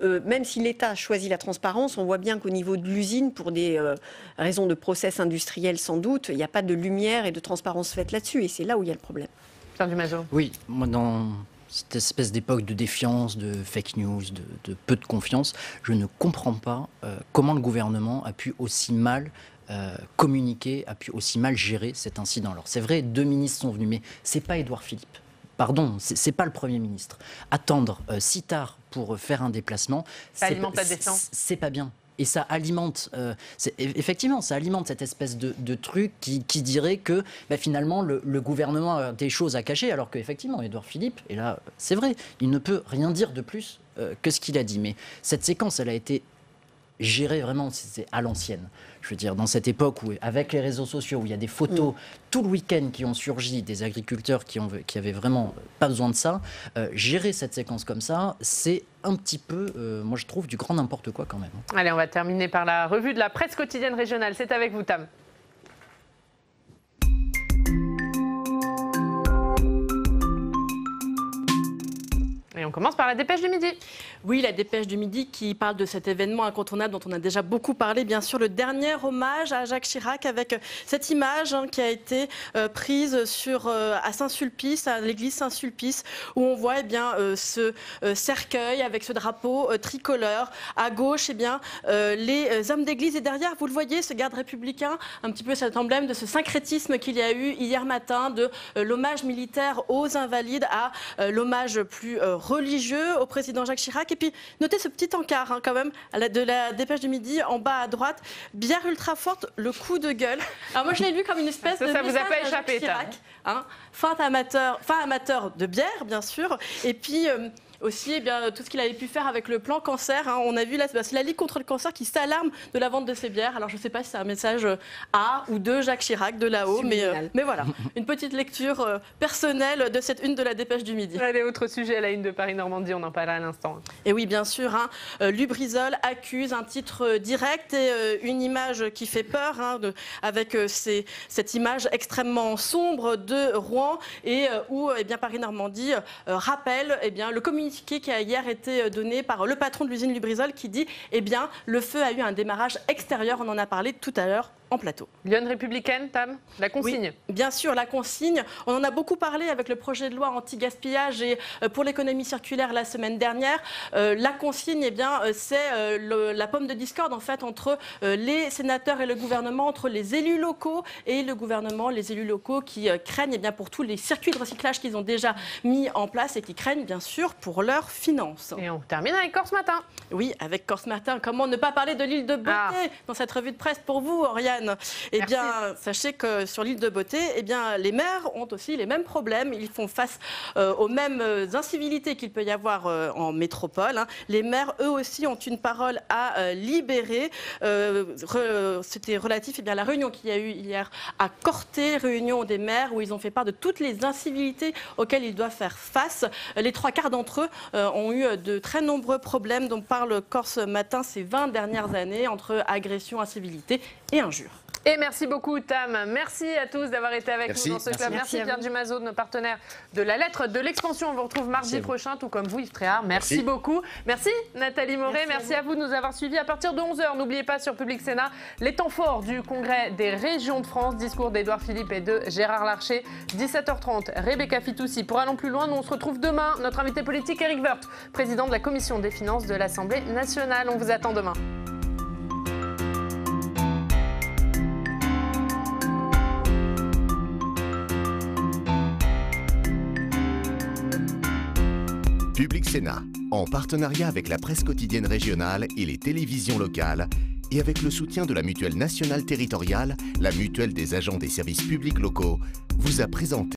même si l'État choisit la transparence, on voit bien qu'au niveau de l'usine, pour des raisons de process industriel sans doute, il n'y a pas de lumière et de transparence faite là-dessus. Et c'est là où il y a le problème.
Pierre Dumazo.
Oui, moi, dans cette espèce d'époque de défiance, de fake news, de peu de confiance, je ne comprends pas comment le gouvernement a pu aussi mal communiquer, a pu aussi mal gérer cet incident. Alors c'est vrai, 2 ministres sont venus, mais c'est pas Édouard Philippe. Pardon, c'est pas le Premier ministre. Attendre si tard pour faire un déplacement,
ça alimente la défiance.
C'est pas bien. Et ça alimente, effectivement, ça alimente cette espèce de truc qui dirait que finalement le gouvernement a des choses à cacher, alors qu'effectivement, Édouard Philippe, et là c'est vrai, il ne peut rien dire de plus que ce qu'il a dit. Mais cette séquence, elle a été gérée vraiment, c'est à l'ancienne. Je veux dire, dans cette époque où, avec les réseaux sociaux, où il y a des photos tout le week-end qui ont surgi, des agriculteurs qui avaient vraiment pas besoin de ça, gérer cette séquence comme ça, c'est un petit peu, moi je trouve, du grand n'importe quoi quand même.
Allez, on va terminer par la revue de la presse quotidienne régionale. C'est avec vous, Tam. Et on commence par la dépêche du midi.
Oui, la dépêche du midi qui parle de cet événement incontournable dont on a déjà beaucoup parlé, bien sûr, le dernier hommage à Jacques Chirac, avec cette image qui a été prise à Saint-Sulpice, à l'église Saint-Sulpice, où on voit ce cercueil avec ce drapeau tricolore. À gauche, les hommes d'église, et derrière, vous le voyez, ce garde républicain, un petit peu cet emblème de ce syncrétisme qu'il y a eu hier matin, de l'hommage militaire aux invalides à l'hommage plus religieux au président Jacques Chirac. Et puis, notez ce petit encart quand même de la dépêche du midi, en bas à droite, bière ultra forte, le coup de gueule. Alors moi, je l'ai lu comme une espèce de
ça vous a pas
message à Jacques
échappé,
Chirac, fin amateur de bière, bien sûr. Et puis aussi tout ce qu'il avait pu faire avec le plan cancer. On a vu là, c'est la Ligue contre le cancer qui s'alarme de la vente de ces bières. Alors je ne sais pas si c'est un message à ou de Jacques Chirac de là-haut, mais voilà, une petite lecture personnelle de cette une de la dépêche du midi.
Allez, autre sujet, la une de Paris-Normandie, on en parle à l'instant.
Et oui, bien sûr, Lubrizol accuse, un titre direct et une image qui fait peur, avec cette image extrêmement sombre de Rouen, et où Paris-Normandie rappelle le communiqué qui a hier été donné par le patron de l'usine Lubrizol, qui dit le feu a eu un démarrage extérieur, on en a parlé tout à l'heure. en plateau.
Lyon républicaine, Tam, la consigne.
Oui, bien sûr, la consigne. On en a beaucoup parlé avec le projet de loi anti-gaspillage et pour l'économie circulaire la semaine dernière. La consigne, eh bien, c'est la pomme de discorde en fait entre les sénateurs et le gouvernement, entre les élus locaux et le gouvernement, les élus locaux qui craignent eh bien, pour tous les circuits de recyclage qu'ils ont déjà mis en place et qui craignent bien sûr pour leurs finances.
Et on termine avec Corse Matin.
Oui, avec Corse Matin. Comment ne pas parler de l'île de Beauté dans cette revue de presse pour vous, Oriane? Eh bien, sachez que sur l'île de Beauté, eh bien, les maires ont aussi les mêmes problèmes. Ils font face aux mêmes incivilités qu'il peut y avoir en métropole. Les maires, eux aussi, ont une parole à libérer. C'était relatif à la réunion qu'il y a eu hier à Corté, réunion des maires où ils ont fait part de toutes les incivilités auxquelles ils doivent faire face. Les 3/4 d'entre eux ont eu de très nombreux problèmes dont parle Corse Matin ces 20 dernières années entre agressions, incivilités et injures.
Et merci beaucoup, Tam. Merci à tous d'avoir été avec nous dans ce club. Merci Pierre Dumazo, de nos partenaires de la lettre de l'expansion. On vous retrouve mardi prochain, tout comme vous, Yves Tréhard. Merci beaucoup. Merci Nathalie Moret. Merci à vous de nous avoir suivis. À partir de 11h, n'oubliez pas sur Public Sénat les temps forts du Congrès des régions de France. Discours d'Édouard Philippe et de Gérard Larcher. 17h30, Rebecca Fitoussi. Pour Allons plus loin, nous on se retrouve demain. Notre invité politique, Éric Woerth, président de la Commission des finances de l'Assemblée nationale. On vous attend demain.
Public Sénat, en partenariat avec la presse quotidienne régionale et les télévisions locales, et avec le soutien de la Mutuelle nationale territoriale, la mutuelle des agents des services publics locaux, vous a présenté